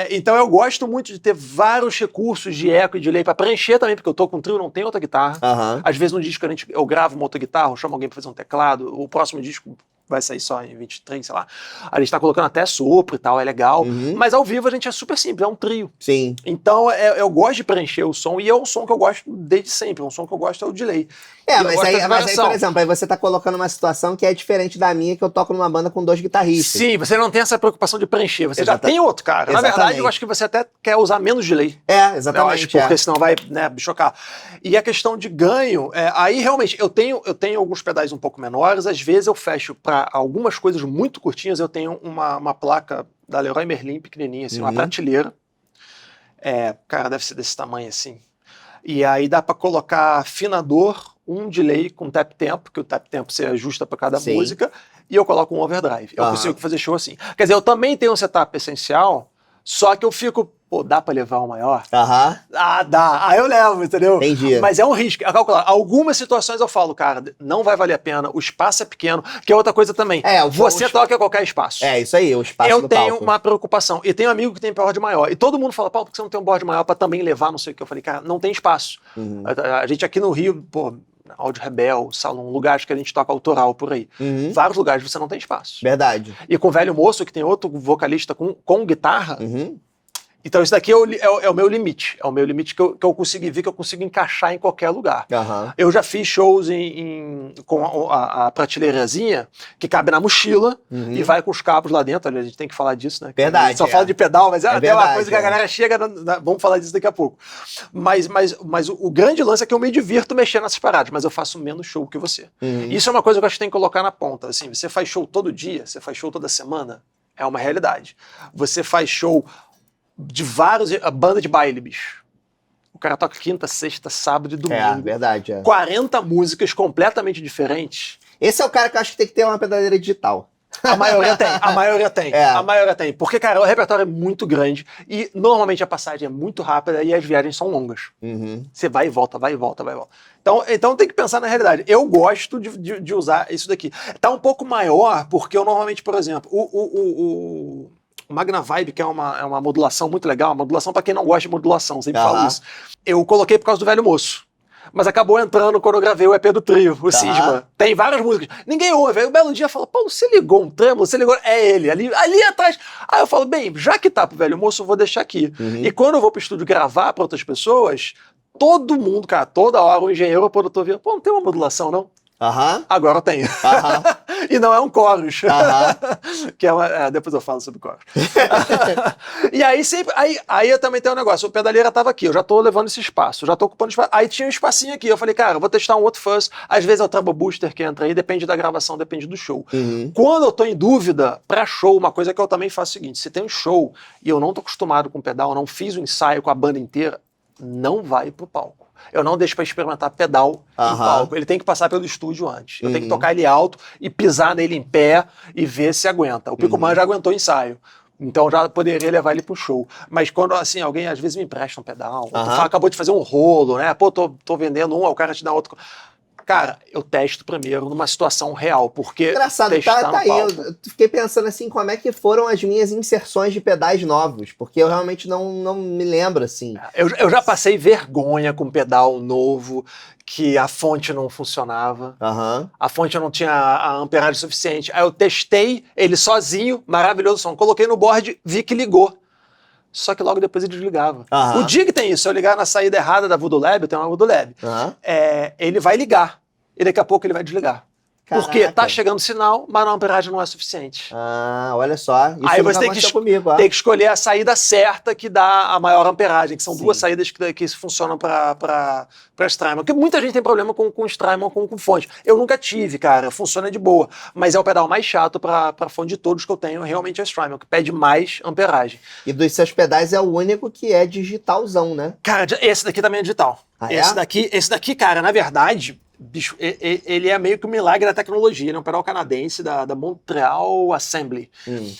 então eu gosto muito de ter vários recursos de eco e delay pra preencher também, porque eu tô com trio, não tem outra guitarra. Às vezes no disco eu gravo uma outra guitarra, eu chamo alguém pra fazer um teclado, o próximo disco vai sair só em 23, sei lá. A gente tá colocando até sopro e tal, é legal. Mas ao vivo a gente é super simples, é um trio. Sim. Então eu gosto de preencher o som, e é um som que eu gosto desde sempre, um som que eu gosto é o delay. Mas aí, por exemplo, aí você tá colocando uma situação que é diferente da minha, que eu toco numa banda com 2 guitarristas. Sim, você não tem essa preocupação de preencher, você já tem outro cara. Na verdade, eu acho que você até quer usar menos delay. Exatamente. Porque senão vai, né, chocar. E a questão de ganho, aí realmente, eu tenho alguns pedais um pouco menores, às vezes eu fecho pra algumas coisas muito curtinhas, eu tenho uma placa da Leroy Merlin pequenininha, assim, uma prateleira. Cara, deve ser desse tamanho assim. E aí dá pra colocar afinador, um delay com tap tempo, que o tap tempo você ajusta pra cada música, e eu coloco um overdrive. Eu consigo fazer show assim. Quer dizer, eu também tenho um setup essencial, só que eu fico, pô, dá pra levar o maior? Aham. Ah, dá. Aí eu levo, entendeu? Entendi. Mas é um risco. É calcular. Algumas situações eu falo, cara, não vai valer a pena, o espaço é pequeno, que é outra coisa também. Você toca em qualquer espaço. É, isso aí, o espaço do palco. Eu tenho uma preocupação. E tenho um amigo que tem board maior. E todo mundo fala, Paulo, por que você não tem um board maior pra também levar, não sei o que? Eu falei, cara, não tem espaço. A gente aqui no Rio, pô, Áudio Rebel, Salão, lugares que a gente toca autoral por aí. Vários lugares você não tem espaço. Verdade. E com o Velho Moço, que tem outro vocalista com guitarra, então isso daqui é o meu limite. É o meu limite que eu consigo ver, que eu consigo encaixar em qualquer lugar. Eu já fiz shows com a prateleirazinha que cabe na mochila e vai com os cabos lá dentro. A gente tem que falar disso, né? Verdade. A gente só fala de pedal, mas é até verdade, uma coisa que a galera chega... Vamos falar disso daqui a pouco. Mas o grande lance é que eu me divirto mexendo nessas paradas, mas eu faço menos show que você. Isso é uma coisa que eu acho que tem que colocar na ponta. Assim, você faz show todo dia, você faz show toda semana, é uma realidade. Você faz show de vários... Banda de baile, bicho. O cara toca quinta, sexta, sábado e domingo. É, verdade. 40 músicas completamente diferentes. Esse é o cara que eu acho que tem que ter uma pedaleira digital. A maioria tem, a maioria tem. A maioria tem. Porque, cara, o repertório é muito grande e normalmente a passagem é muito rápida e as viagens são longas. Você vai e volta, vai e volta, vai e volta. Então tem que pensar na realidade. Eu gosto de usar isso daqui. Tá um pouco maior porque eu normalmente, por exemplo, o Magna Vibe, que é uma modulação muito legal, uma modulação para quem não gosta de modulação, sempre falo isso. Eu coloquei por causa do Velho Moço. Mas acabou entrando quando eu gravei o EP do trio, o Cisma. Tem várias músicas. Ninguém ouve. Aí o belo dia fala, Paulo, você ligou um trêmulo? Você ligou... É ele, ali atrás. Aí eu falo, bem, já que tá pro Velho Moço, eu vou deixar aqui. E quando eu vou pro estúdio gravar para outras pessoas, todo mundo, cara, toda hora o engenheiro ou o produtor vira, pô, não tem uma modulação, não? Agora eu tenho. E não é um chorus. Que depois eu falo sobre chorus. E aí sempre. Aí eu também tenho um negócio. O pedaleira tava aqui, eu já tô levando esse espaço, já tô ocupando espaço. Aí tinha um espacinho aqui. Eu falei, cara, eu vou testar um outro fuzz. Às vezes é o Treble Booster que entra aí, depende da gravação, depende do show. Quando eu tô em dúvida, pra show, uma coisa que eu também faço é o seguinte: se tem um show e eu não tô acostumado com pedal, não fiz o ensaio com a banda inteira, não vai pro palco. Eu não deixo pra experimentar pedal em palco. Ele tem que passar pelo estúdio antes. Eu tenho que tocar ele alto e pisar nele em pé e ver se aguenta. O Picoman já aguentou o ensaio. Então já poderia levar ele pro show. Mas quando, assim, alguém às vezes me empresta um pedal, acabou de fazer um rolo, né? Pô, tô vendendo um, aí o cara te dá outro. Cara, eu testo primeiro numa situação real, porque... Engraçado, tá aí. Eu fiquei pensando assim, como é que foram as minhas inserções de pedais novos, porque eu realmente não me lembro, assim. Eu já passei vergonha com pedal novo, que a fonte não funcionava, a fonte não tinha a amperagem suficiente. Aí eu testei ele sozinho, maravilhoso som, coloquei no board, vi que ligou. Só que logo depois ele desligava. O Dig tem isso, se eu ligar na saída errada da Voodoo Lab, eu tenho uma Voodoo Lab, ele vai ligar, e daqui a pouco ele vai desligar. Caraca. Porque tá chegando sinal, mas a amperagem não é suficiente. Olha só, isso aí você tem que escolher a saída certa que dá a maior amperagem, que são duas saídas que funcionam para Strymon. Porque muita gente tem problema com Strymon, com fonte. Eu nunca tive, cara, funciona de boa. Mas é o pedal mais chato para fonte de todos que eu tenho, realmente é Strymon, que pede mais amperagem. E dos seus pedais é o único que é digitalzão, né? Cara, esse daqui também é digital. Esse daqui, cara, na verdade... Bicho, ele é meio que um milagre da tecnologia. Ele é um pedal canadense da Montreal Assembly.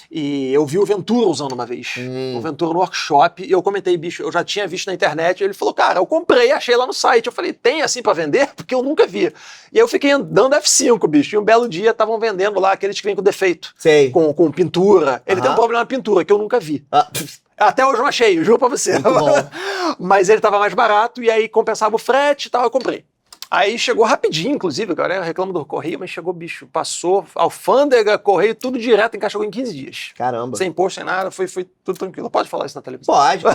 E eu vi o Ventura usando uma vez. O Ventura no workshop. E eu comentei, bicho, eu já tinha visto na internet. Ele falou, cara, eu comprei, achei lá no site. Eu falei, tem assim pra vender? Porque eu nunca vi. E aí eu fiquei andando F5, bicho. E um belo dia estavam vendendo lá aqueles que vêm com defeito. Com pintura. Ele tem um problema na pintura que eu nunca vi. Até hoje eu não achei, juro pra você. Mas ele tava mais barato e aí compensava o frete e tal, eu comprei. Aí chegou rapidinho, inclusive, a galera reclama do correio, mas chegou, bicho, passou, alfândega, correio, tudo direto, encaixou em 15 dias. Caramba. Sem imposto, sem nada, foi tudo tranquilo. Pode falar isso na televisão? Pode.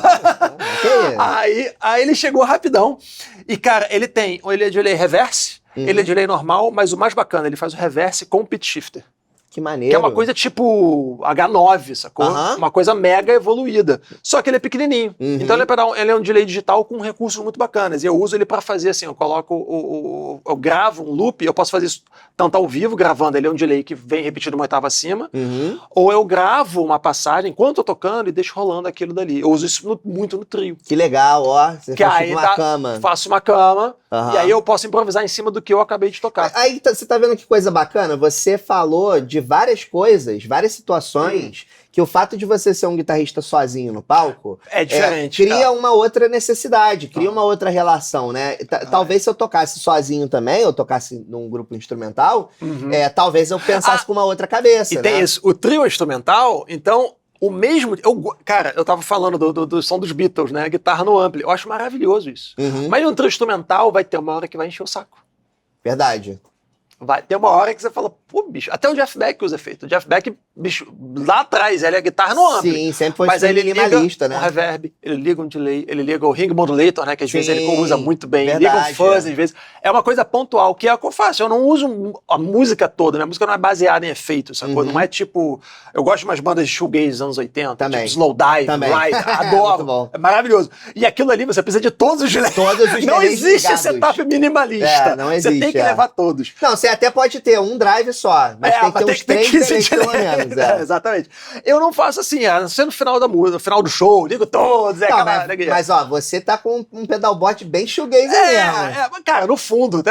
Aí ele chegou rapidão, e cara, ele é de delay reverse, ele é de delay normal, mas o mais bacana, ele faz o reverse com pitch shifter. Que maneiro. Que é uma coisa tipo H9, sacou? Uma coisa mega evoluída. Só que ele é pequenininho. Então ele é um delay digital com recursos muito bacanas. E eu uso ele pra fazer assim, eu coloco, eu gravo um loop, eu posso fazer isso tanto ao vivo, gravando, ele é um delay que vem repetido uma oitava acima, ou eu gravo uma passagem enquanto eu tô tocando e deixo rolando aquilo dali. Eu uso isso muito no trio. Que legal, ó. Você faz uma cama. Faço uma cama, e aí eu posso improvisar em cima do que eu acabei de tocar. Aí você tá vendo que coisa bacana? Você falou de de várias coisas, várias situações, que o fato de você ser um guitarrista sozinho no palco É diferente. cria uma outra necessidade, cria uma outra relação, né? Talvez se eu tocasse sozinho também, eu tocasse num grupo instrumental, talvez eu pensasse com uma outra cabeça, E né? tem isso, o trio instrumental, então, o mesmo... Cara, eu tava falando do som dos Beatles, né? Guitarra no ampli. Eu acho maravilhoso isso. Mas no trio instrumental vai ter uma hora que vai encher o saco. Verdade. Vai ter uma hora que você fala, pô, bicho, até o Jeff Beck usa efeito. O Jeff Beck, bicho, lá atrás, ele é guitarra no ampli. Sim, sempre foi mas aí ele liga minimalista, né? um reverb, ele liga um delay, ele liga o ring modulator, né, que às vezes ele Sim, usa muito bem, verdade, liga um fuzz, às vezes. É uma coisa pontual, que é o que eu faço. Eu não uso a música toda, né? A música não é baseada em efeitos, sacou? Não é tipo... Eu gosto de umas bandas de shoegaze dos anos 80, Também. tipo Slowdive, Também. Ride, Muito adoro. bom. É maravilhoso. E aquilo ali, você precisa de todos os delays. Todos os Não delays existe ligados. setup minimalista. Não existe, Você tem que levar todos. Não, você até pode ter um drive só, mas tem que ter uns 3 delays pelo menos. Exatamente. Eu não faço assim, no final da música, no final do show, ligo todos, mas ó, você tá com um pedalboard bem shoegaze mesmo. Cara, no fundo,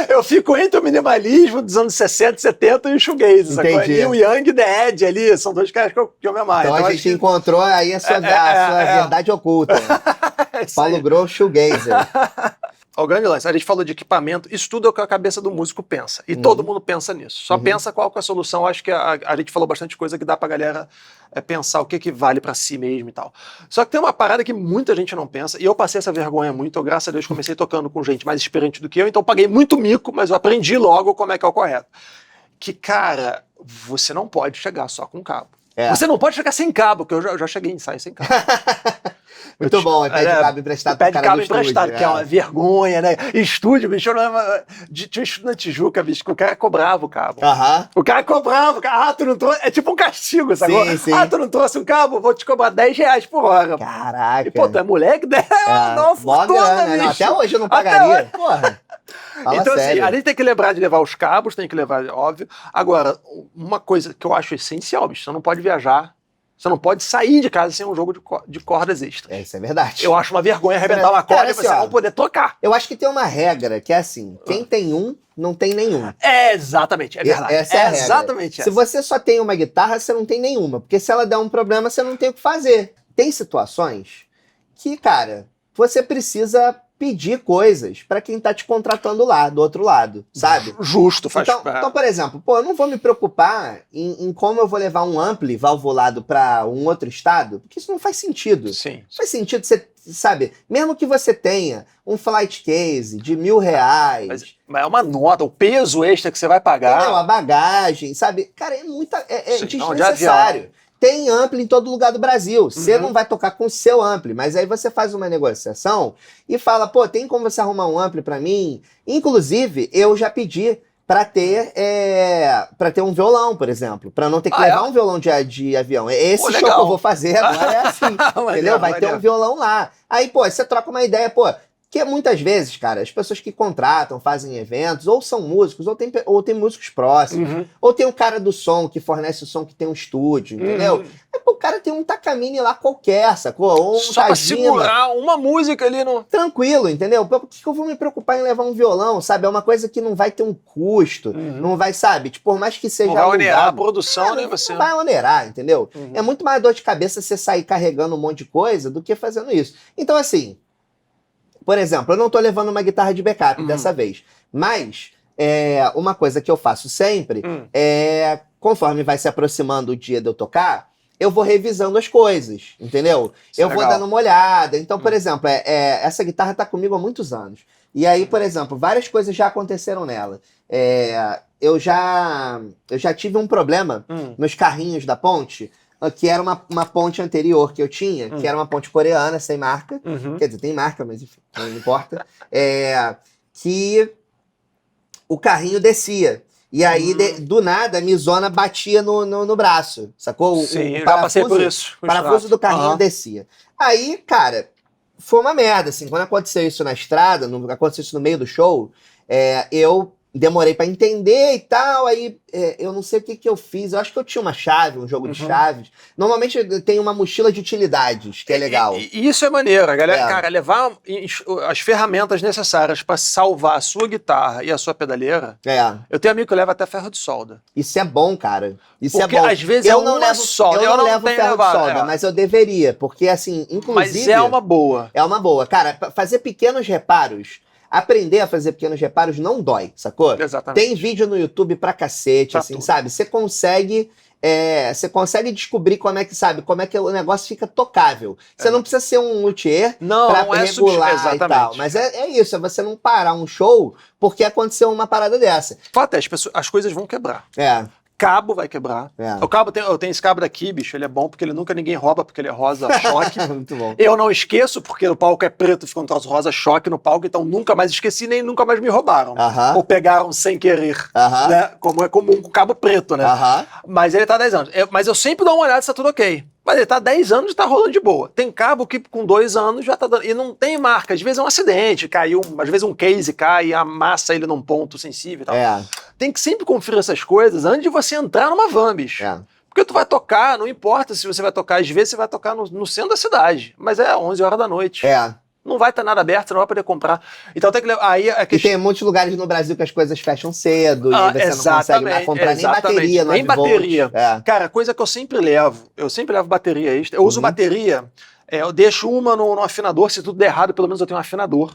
eu fico entre o minimalismo dos anos 60 e 70 e o shoegaze, sacou? E o Young The Edge ali, são dois caras que eu me amarro. Então a gente encontrou aí a sua verdade oculta. Paulo Grohl, shoegazer. O grande lance, a gente falou de equipamento, isso tudo é o que a cabeça do músico pensa. E todo mundo pensa nisso. Só pensa qual que é a solução. Acho que a gente falou bastante coisa que dá pra galera pensar o que vale pra si mesmo e tal. Só que tem uma parada que muita gente não pensa, e eu passei essa vergonha muito, eu, graças a Deus, comecei tocando com gente mais experiente do que eu, então eu paguei muito mico, mas eu aprendi logo como é que é o correto. Que, cara, você não pode chegar só com cabo. Você não pode chegar sem cabo, que eu já cheguei em ensaio sem cabo. Muito bom, pede cabo emprestado pro cara do estúdio. Que é uma vergonha, né? Estúdio, bicho, tinha um estúdio na Tijuca, bicho, que o cara cobrava o cabo. O cara cobrava, tu não trouxe... É tipo um castigo, sabe? Sim. Tu não trouxe um cabo, vou te cobrar R$10 por hora. Caraca. E, pô, tu é moleque? Dá uma fortuna, bicho. Não, até hoje eu não pagaria. Porra. Então, assim, a gente tem que lembrar de levar os cabos, tem que levar, óbvio. Agora, uma coisa que eu acho essencial, bicho, você não pode viajar, você não pode sair de casa sem um jogo de cordas extras. Isso é verdade. Eu acho uma vergonha arrebentar uma corda e você não poder tocar. Eu acho que tem uma regra que é assim, quem tem um, não tem nenhum. Exatamente, é verdade. Essa é a regra. Exatamente essa. Se você só tem uma guitarra, você não tem nenhuma, porque se ela der um problema, você não tem o que fazer. Tem situações que, cara, você precisa pedir coisas pra quem tá te contratando lá, do outro lado, sabe? Justo, faz então, por exemplo, eu não vou me preocupar em como eu vou levar um ampli valvulado pra um outro estado, porque isso não faz sentido. Sim. Não faz sentido você, sabe, mesmo que você tenha um flight case de R$1.000... Mas é uma nota, o peso extra que você vai pagar. Não, a bagagem, sabe? Cara, é muita... É Sim, desnecessário. Tem ampli em todo lugar do Brasil. Você não vai tocar com o seu ampli, mas aí você faz uma negociação e fala, pô, tem como você arrumar um ampli pra mim? Inclusive, eu já pedi pra ter um violão, por exemplo, pra não ter que levar um violão de avião. Esse show que eu vou fazer agora é assim, entendeu? Vai ter um violão lá. Aí, pô, você troca uma ideia, pô, que muitas vezes, cara, as pessoas que contratam, fazem eventos, ou são músicos, ou tem músicos próximos, ou tem um cara do som que fornece o som que tem um estúdio, entendeu? Aí, pô, o cara tem um Takamine lá qualquer, sacou? Ou um só pra segurar uma música ali no... Tranquilo, entendeu? Por que eu vou me preocupar em levar um violão, sabe? É uma coisa que não vai ter um custo, não vai, sabe? Tipo, por mais que seja não vai onerar a alugado, produção, né? Não vai onerar, entendeu? É muito mais dor de cabeça você sair carregando um monte de coisa do que fazendo isso. Então, assim... Por exemplo, eu não tô levando uma guitarra de backup dessa vez, mas uma coisa que eu faço sempre é, conforme vai se aproximando o dia de eu tocar, eu vou revisando as coisas, entendeu? Eu vou dando uma olhada. Então, por exemplo, essa guitarra tá comigo há muitos anos. E aí, por exemplo, várias coisas já aconteceram nela. Eu já tive um problema nos carrinhos da ponte, que era uma ponte anterior que eu tinha, que era uma ponte coreana, sem marca. Quer dizer, tem marca, mas enfim, não importa. Que o carrinho descia. E aí, do nada, a Mizona batia no braço, sacou? Sim, eu já passei por isso. O parafuso do carrinho descia. Aí, cara, foi uma merda, assim. Quando aconteceu isso na estrada, aconteceu isso no meio do show, eu demorei pra entender e tal, aí eu não sei o que eu fiz, eu acho que eu tinha uma chave, um jogo de chaves. Normalmente tem uma mochila de utilidades, que é legal. E isso é maneiro, a galera, cara, levar as ferramentas necessárias pra salvar a sua guitarra e a sua pedaleira. Eu tenho amigo que leva até ferro de solda. Isso é bom, cara. Isso porque é bom. às vezes eu é não uma levo, solda. Eu não levo ferro de levado, solda, mas eu deveria, porque assim, inclusive... Mas é uma boa. É uma boa. Cara, fazer pequenos reparos, aprender a fazer pequenos reparos não dói, sacou? Exatamente. Tem vídeo no YouTube pra cacete, assim, tudo. Sabe? Você consegue descobrir como é que o negócio fica tocável. Você não precisa ser um luthier pra regular e tal. Mas é isso, é você não parar um show porque aconteceu uma parada dessa. Fato é, as coisas vão quebrar. Cabo vai quebrar. O cabo eu tenho esse cabo daqui, bicho, ele é bom porque ninguém rouba, porque ele é rosa choque. Muito bom. Eu não esqueço, porque o palco é preto, fica um troço rosa choque no palco, então nunca mais esqueci, nem nunca mais me roubaram. Ou pegaram sem querer, né? Como é comum com cabo preto, né? Mas ele tá há 10 anos. Mas eu sempre dou uma olhada se tá tudo ok. Mas ele tá há 10 anos e tá rolando de boa. Tem cabo que com 2 anos já tá dando... E não tem marca. Às vezes é um acidente, caiu... Às vezes um case cai e amassa ele num ponto sensível e tal. Tem que sempre conferir essas coisas antes de você entrar numa van, bicho. Porque tu vai tocar, não importa se você vai tocar. Às vezes você vai tocar no centro da cidade. Mas é 11 horas da noite. Não vai estar nada aberto, você não vai poder comprar. Então tem que levar. Aí E tem muitos lugares no Brasil que as coisas fecham cedo, e aí você não consegue mais comprar nem bateria, nem bateria. Cara, coisa que eu sempre levo bateria extra. Eu uso bateria, eu deixo uma no afinador, se tudo der errado, pelo menos eu tenho um afinador.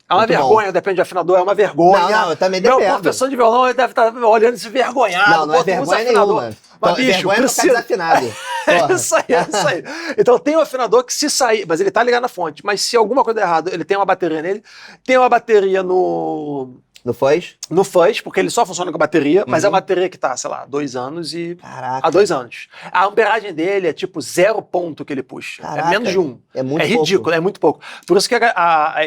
É uma vergonha, depende do afinador, é uma vergonha. Não, eu também dependo. Meu professor de violão ele deve estar olhando esse vergonhado. Não é vergonha nenhuma. Mas, bicho, vergonha não ficar desafinado. É isso aí. Então tem um afinador que se sair, mas ele tá ligado na fonte, mas se alguma coisa der errado, ele tem uma bateria nele, tem uma bateria no fuzz? No fuzz, porque ele só funciona com a bateria, mas é uma bateria que tá, sei lá, 2 anos e... Caraca. Há 2 anos. A amperagem dele é tipo 0 ponto que ele puxa. Caraca. É menos de 1. É muito ridículo, pouco. É muito pouco. Por isso que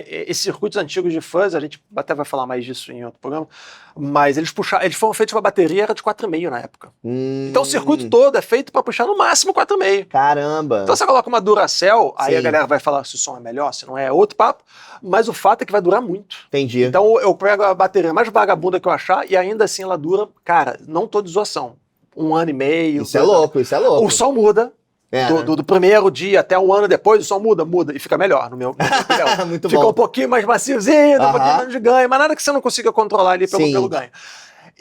esses circuitos antigos de fuzz, a gente até vai falar mais disso em outro programa, mas eles foram feitos pra bateria, era de 4,5 na época. Então o circuito todo é feito pra puxar no máximo 4,5. Caramba. Então você coloca uma Duracell, aí a galera vai falar se o som é melhor, se não é outro papo, mas o fato é que vai durar muito. Entendi. Então eu pego a bateria mais vagabunda que eu achar e ainda assim ela dura, cara, não tô de zoação, 1 ano e meio. Isso é louco. O som muda. Do primeiro dia até 1 ano depois, o som muda e fica melhor no meu Muito fica bom. um pouquinho mais maciozinho, um pouquinho menos de ganho, mas nada que você não consiga controlar ali pelo ganho.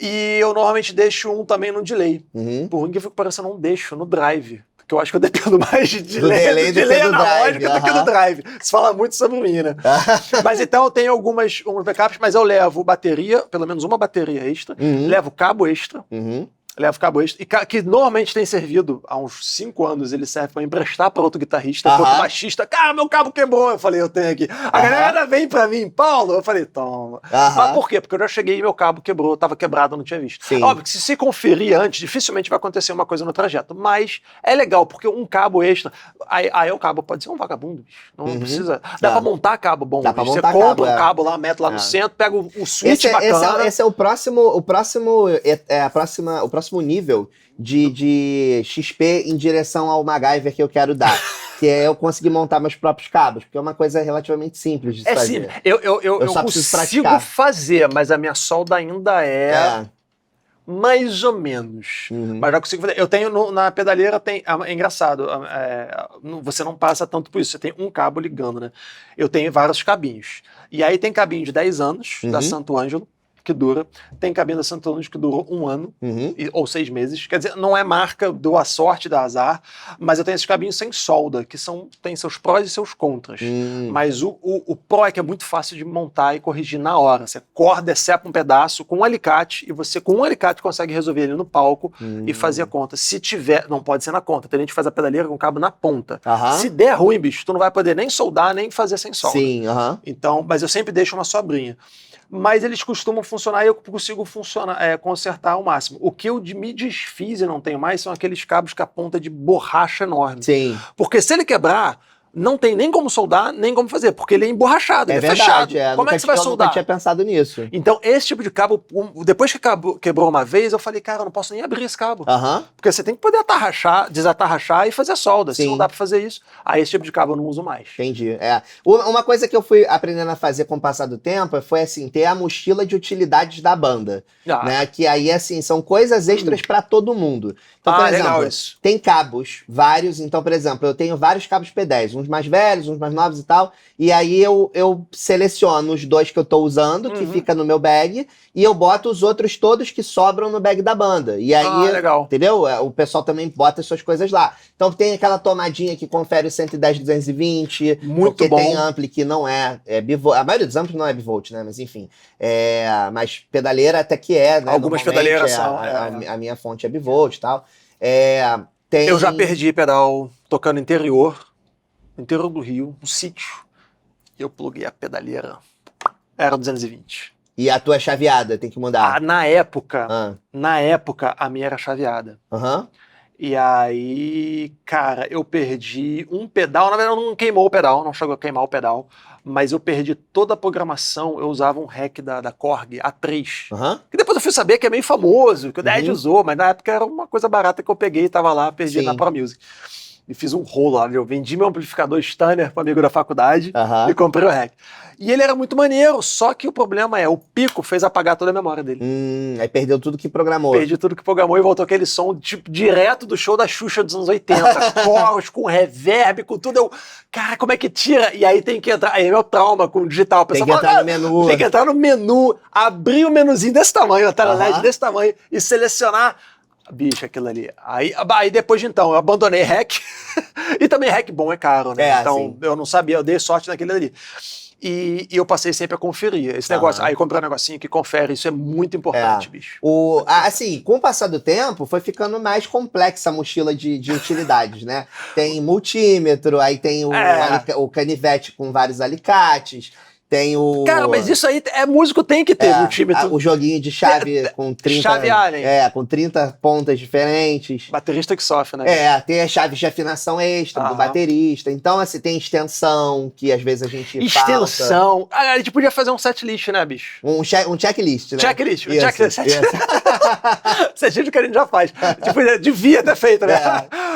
E eu normalmente deixo um também no delay. Por que fica parecendo um deixo no drive. Porque eu acho que eu dependo mais de delay analógico do que do drive. Se fala muito sobre mim, né? Mas então eu tenho uns backups, mas eu levo bateria, pelo menos uma bateria extra, levo cabo extra. Levo cabo extra, que normalmente tem servido há uns 5 anos, ele serve pra emprestar pra outro guitarrista, pra outro baixista. Cara, meu cabo quebrou. Eu falei, eu tenho aqui. A galera vem pra mim, Paulo. Eu falei, toma. Mas por quê? Porque eu já cheguei e meu cabo quebrou, tava quebrado, eu não tinha visto. Óbvio que se você conferir antes, dificilmente vai acontecer uma coisa no trajeto. Mas é legal, porque um cabo extra. Aí o cabo pode ser um vagabundo, bicho. Não precisa. Dá pra montar cabo bom. Você compra um cabo lá, mete lá no centro, pega o switch bacana. Esse é o próximo nível de XP em direção ao MacGyver que eu quero dar. Que é eu conseguir montar meus próprios cabos, porque é uma coisa relativamente simples de fazer. Sim, eu só preciso consigo praticar. fazer, mas a minha solda ainda é mais ou menos. Mas já consigo fazer. Eu tenho na pedaleira, é engraçado, você não passa tanto por isso, você tem um cabo ligando, né? Eu tenho vários cabinhos. E aí tem cabinho de 10 anos, da Santo Ângelo, que dura. Tem cabinho da Santo Ângelo que durou 1 ano, ou 6 meses. Quer dizer, não é marca, dou a sorte, dá azar, mas eu tenho esses cabinhos sem solda, que tem seus prós e seus contras. Mas o pró é que é muito fácil de montar e corrigir na hora. Você corta, decepa um pedaço com um alicate, e você com um alicate consegue resolver ele no palco e fazer a conta. Se tiver, não pode ser na conta, tem gente que faz a pedaleira com o cabo na ponta. Se der ruim, bicho, tu não vai poder nem soldar, nem fazer sem solda. Então, mas eu sempre deixo uma sobrinha. Mas eles costumam funcionar e eu consigo consertar ao máximo. O que eu me desfiz e não tenho mais são aqueles cabos com a ponta de borracha enorme. Porque se ele quebrar, não tem nem como soldar, nem como fazer, porque ele é emborrachado, ele é fechado. Como é que você vai soldar? Eu nunca tinha pensado nisso. Então, esse tipo de cabo, depois que quebrou uma vez, eu falei, cara, eu não posso nem abrir esse cabo. Porque você tem que poder atarrachar, desatarrachar e fazer a solda. Sim. Se não dá pra fazer isso, aí esse tipo de cabo eu não uso mais. Entendi. Uma coisa que eu fui aprendendo a fazer com o passar do tempo foi, assim, ter a mochila de utilidades da banda. Né? Que aí, assim, são coisas extras pra todo mundo. Então, por exemplo, tem cabos, vários. Então, por exemplo, eu tenho vários cabos P10, uns mais velhos, uns mais novos e tal. E aí eu seleciono os 2 que eu tô usando, que fica no meu bag, e eu boto os outros todos que sobram no bag da banda. E aí, legal. Entendeu? O pessoal também bota as suas coisas lá. Então tem aquela tomadinha que confere o 110, 220. Muito porque bom. Tem ampli que não é bivolt. A maioria dos amplis não é bivolt, né? Mas enfim. Mas pedaleira até que é, né? Algumas pedaleiras são. A minha fonte é bivolt e tal. Eu já perdi pedal tocando interior do Rio, um sítio. Eu pluguei a pedaleira. Era 220. E a tua é chaveada, tem que mudar? Na época, a minha era chaveada. E aí, cara, eu perdi um pedal. Na verdade, não queimou o pedal, não chegou a queimar o pedal. Mas eu perdi toda a programação. Eu usava um rack da Korg A3. Que depois eu fui saber que é meio famoso, que o Dead usou, mas na época era uma coisa barata que eu peguei e tava lá, perdi na Pro Music. E fiz um rolo lá, eu vendi meu amplificador Stanner para amigo da faculdade e comprei o rack. E ele era muito maneiro, só que o problema o pico fez apagar toda a memória dele. Aí perdeu tudo que programou. Perdi tudo que programou e voltou aquele som tipo, direto do show da Xuxa dos anos 80. Coros, com reverb, com tudo. Cara, como é que tira? E aí tem que entrar, aí é meu trauma com o digital. Tem que entrar no menu. Tem que entrar no menu, abrir o menuzinho desse tamanho, a tela LED desse tamanho e selecionar. Bicho, aquilo ali. Aí depois de então, eu abandonei hack. E também hack bom é caro, né? Então eu não sabia, eu dei sorte naquele ali. E eu passei sempre a conferir esse negócio. Aí comprei um negocinho que confere, isso é muito importante, bicho. Assim, com o passar do tempo, foi ficando mais complexa a mochila de utilidades, né? Tem multímetro, aí tem o canivete com vários alicates. Tem o... Cara, mas isso aí músico tem que ter multímetro. O joguinho de chave com 30... Chave Allen. Com 30 pontas diferentes. Baterista que sofre, né? Tem as chaves de afinação extra do baterista. Então, assim, tem extensão, que às vezes a gente Extensão. A gente podia fazer um setlist, né, bicho? Um checklist, né? Checklist. Setlist que a gente já faz. Tipo, devia ter feito, né?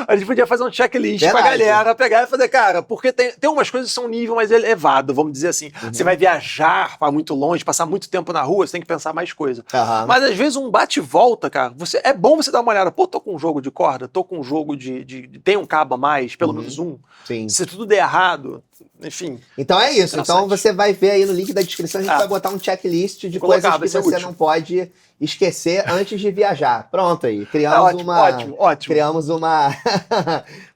A gente podia fazer um checklist pra galera pegar e fazer, cara, porque tem umas coisas que são um nível mais elevado, vamos dizer assim. Você vai viajar para muito longe, passar muito tempo na rua, você tem que pensar mais coisa. Mas às vezes um bate e volta, cara, é bom você dar uma olhada. Pô, tô com um jogo de corda, tô com um jogo tem um cabo a mais, pelo menos um. Sim. Se tudo der errado, enfim. Então é isso. Então você vai ver aí no link da descrição, a gente vai botar um checklist de coisas que você não pode esquecer antes de viajar. Pronto aí. Criamos Criamos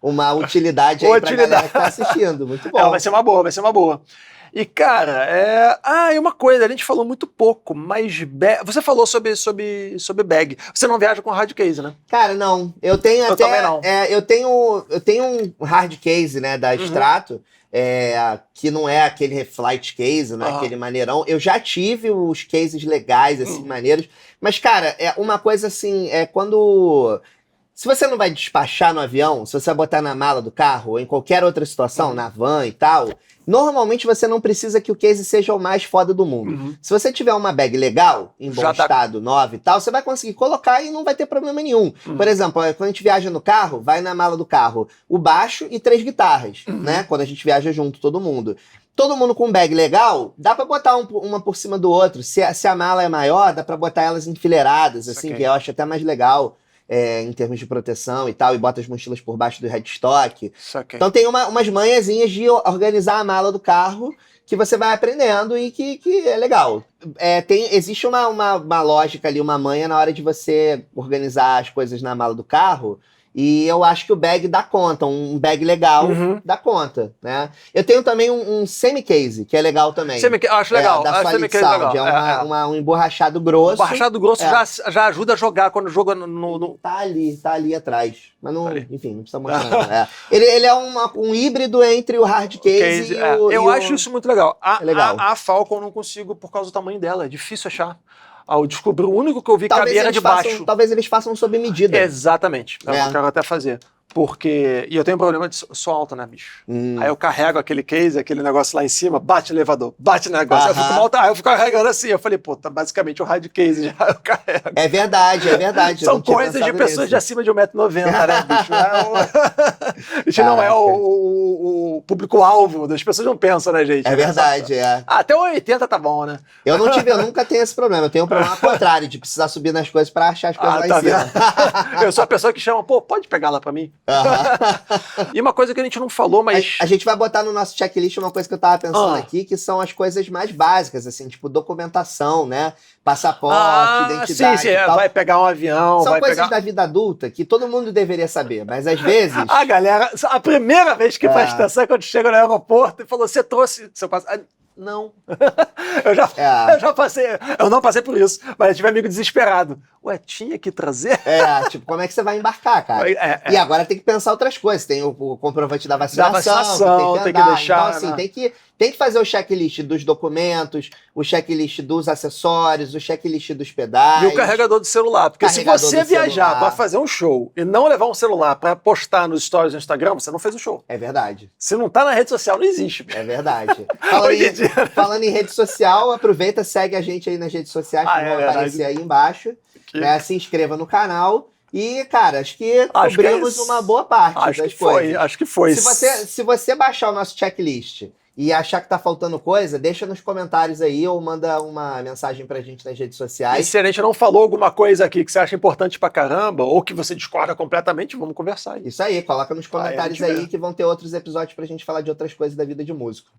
uma utilidade aí pra galera que tá assistindo. Muito bom. Vai ser uma boa. E, cara, e uma coisa, a gente falou muito pouco, mas você falou sobre bag. Você não viaja com hard case, né? Cara, não. Eu também não. Eu tenho um hard case, né, da Strato, que não é aquele flight case, né, aquele maneirão. Eu já tive os cases legais, assim, maneiros. Mas, cara, uma coisa assim, quando... Se você não vai despachar no avião, se você vai botar na mala do carro, ou em qualquer outra situação, na van e tal, normalmente você não precisa que o case seja o mais foda do mundo. Se você tiver uma bag legal, em bom estado, nova e tal, você vai conseguir colocar e não vai ter problema nenhum. Por exemplo, quando a gente viaja no carro, vai na mala do carro o baixo e 3 guitarras, né? Quando a gente viaja junto, todo mundo. Todo mundo com bag legal, dá pra botar uma por cima do outro. Se a mala é maior, dá pra botar elas enfileiradas, assim, que eu acho até mais legal. Em termos de proteção e tal, e bota as mochilas por baixo do headstock. Então tem umas manhãzinhas de organizar a mala do carro que você vai aprendendo e que é legal. Existe uma lógica ali, uma manha na hora de você organizar as coisas na mala do carro. E eu acho que o bag dá conta, um bag legal dá conta, né? Eu tenho também um semi-case, que é legal também. Eu acho legal. Da Solid Sound, um emborrachado grosso. O emborrachado grosso já ajuda a jogar quando joga no... Tá ali atrás. Mas não, enfim, não precisa mostrar não. Ele é um híbrido entre o hard case e o... Eu acho isso muito legal. Legal. A Falcon eu não consigo por causa do tamanho dela, é difícil achar. Eu descobri, o único que eu vi cabia era de baixo. Talvez eles façam sob medida. Exatamente, eu quero até fazer. Porque... E eu tenho um problema de som alto, né, bicho? Aí eu carrego aquele case, aquele negócio lá em cima, bate no elevador, bate no negócio. Aí eu fico carregando assim. Eu falei, pô, tá basicamente o rádio case já eu carrego. É verdade, é verdade. São coisas de pessoas de acima de 1,90 m, né, bicho? A gente não é o público-alvo, as pessoas não pensam, né, gente? É verdade, é. Até 1,80 tá bom, né? Eu nunca tenho esse problema. Eu tenho um problema contrário, de precisar subir nas coisas pra achar as coisas lá em cima. Eu sou a pessoa que chama, pô, pode pegar lá pra mim? E uma coisa que a gente não falou, mas... A gente vai botar no nosso checklist uma coisa que eu tava pensando aqui, que são as coisas mais básicas, assim, tipo documentação, né? Passaporte, identidade. Sim, vai pegar um avião, são vai coisas pegar... da vida adulta que todo mundo deveria saber, mas às vezes... A galera, a primeira vez que presta atenção é quando chega no aeroporto e falou, você trouxe seu passaporte? Não. Eu já passei, eu não passei por isso, mas eu tive amigo desesperado. Ué, tinha que trazer? Tipo, como é que você vai embarcar, cara? E agora tem que pensar outras coisas. Tem o comprovante da vacinação, tem que deixar. Então, assim, tem que fazer o checklist dos documentos, o checklist dos acessórios, o checklist dos pedais. E o carregador do celular. Porque se você viajar para fazer um show e não levar um celular para postar nos stories do Instagram, você não fez o show. É verdade. Se não tá na rede social, não existe. É verdade. Falando em rede social, aproveita, segue a gente aí nas redes sociais que vão aparecer aí embaixo. Né? Se inscreva no canal. E, cara, acho que cobrimos uma boa parte das coisas. Acho que foi. Se você baixar o nosso checklist e achar que tá faltando coisa, deixa nos comentários aí ou manda uma mensagem pra gente nas redes sociais. E se a gente não falou alguma coisa aqui que você acha importante pra caramba ou que você discorda completamente, vamos conversar aí. Isso aí, coloca nos comentários aí que vão ter outros episódios pra gente falar de outras coisas da vida de músico.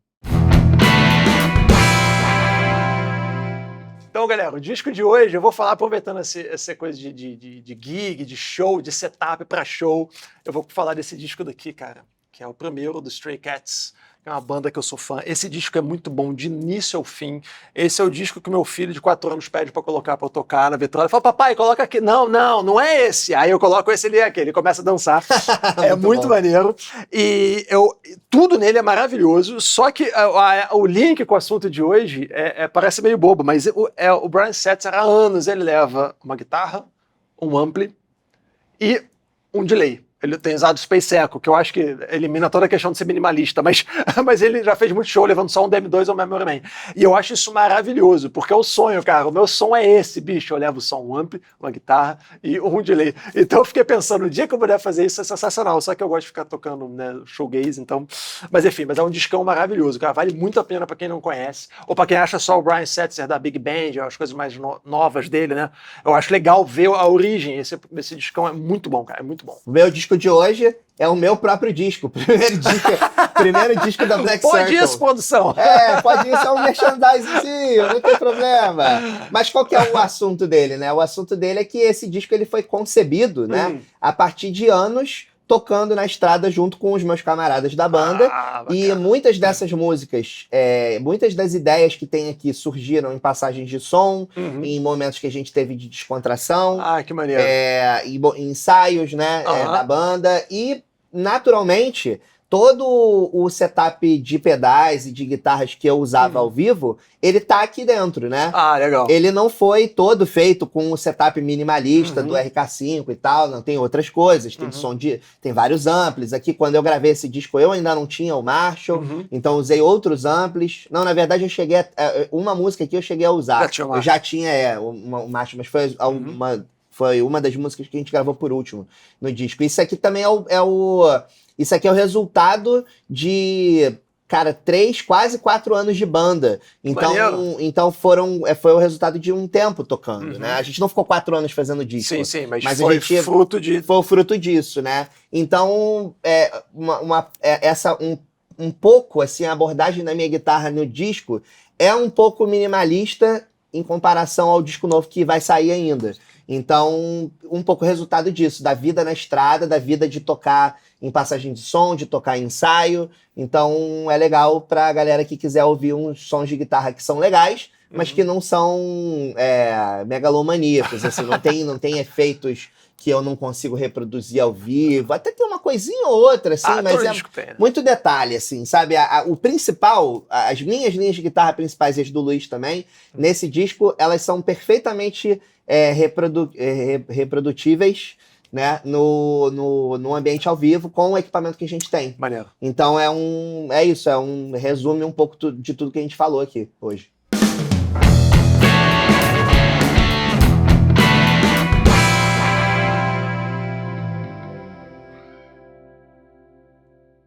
Então, galera, o disco de hoje, eu vou falar, aproveitando essa coisa de gig, de show, de setup pra show, eu vou falar desse disco daqui, cara, que é o primeiro do Stray Cats, que é uma banda que eu sou fã. Esse disco é muito bom, de início ao fim. Esse é o disco que meu filho de 4 anos pede pra colocar pra eu tocar na vitrola. Ele fala, papai, coloca aqui. Não é esse. Aí eu coloco esse ali, aquele. Ele começa a dançar. É muito maneiro. E tudo nele é maravilhoso, só que o link com o assunto de hoje parece meio bobo, mas o Brian Setzer, há anos, ele leva uma guitarra, um ampli e um delay. Ele tem usado Space Echo, que eu acho que elimina toda a questão de ser minimalista, mas ele já fez muito show levando só um DM2 ou um Memory Man. E eu acho isso maravilhoso, porque é o sonho, cara. O meu som é esse, bicho. Eu levo só um ampli, uma guitarra e um delay. Então eu fiquei pensando, o dia que eu puder fazer isso é sensacional. Só que eu gosto de ficar tocando, né, showgaze, então... Mas enfim, mas é um discão maravilhoso, cara. Vale muito a pena pra quem não conhece. Ou pra quem acha só o Brian Setzer da Big Band, as coisas mais novas dele, né? Eu acho legal ver a origem. Esse discão é muito bom, cara. É muito bom. O meu disco de hoje é o meu próprio disco. Primeiro disco da Black Circle. Pode isso, produção. Pode isso, é um merchandising, não tem problema. Mas qual que é o assunto dele, né? O assunto dele é que esse disco ele foi concebido, né, a partir de anos tocando na estrada junto com os meus camaradas da banda. E muitas dessas músicas, muitas das ideias que tem aqui surgiram em passagens de som, em momentos que a gente teve de descontração. Que maneiro. Em ensaios, né, da banda. E, naturalmente, todo o setup de pedais e de guitarras que eu usava ao vivo, ele tá aqui dentro, né? Legal. Ele não foi todo feito com o setup minimalista do RK5 e tal, não, tem outras coisas, tem vários amplis. Aqui, quando eu gravei esse disco, eu ainda não tinha o Marshall, então usei outros amplis. Não, na verdade, eu cheguei uma música aqui eu cheguei a usar. Eu já tinha o Marshall, mas foi uma das músicas que a gente gravou por último no disco. Isso aqui também isso aqui é o resultado de, cara, 3, quase 4 anos de banda. Então foi o resultado de um tempo tocando, né? A gente não ficou 4 anos fazendo disco. Sim, mas foi fruto de... Foi o fruto disso, né? Então, um pouco, assim, a abordagem da minha guitarra no disco é um pouco minimalista em comparação ao disco novo que vai sair ainda. Então, um pouco resultado disso, da vida na estrada, da vida de tocar em passagem de som, de tocar em ensaio. Então, é legal pra galera que quiser ouvir uns sons de guitarra que são legais, mas que não são megalomaníacos, assim, não tem efeitos que eu não consigo reproduzir ao vivo. Até tem uma coisinha ou outra, assim, mas muito detalhe, assim, sabe? O principal, as minhas linhas de guitarra principais e as do Luiz também, nesse disco, elas são perfeitamente reprodutíveis né, no ambiente ao vivo com o equipamento que a gente tem. Maneiro. Então resume um pouco de tudo que a gente falou aqui hoje.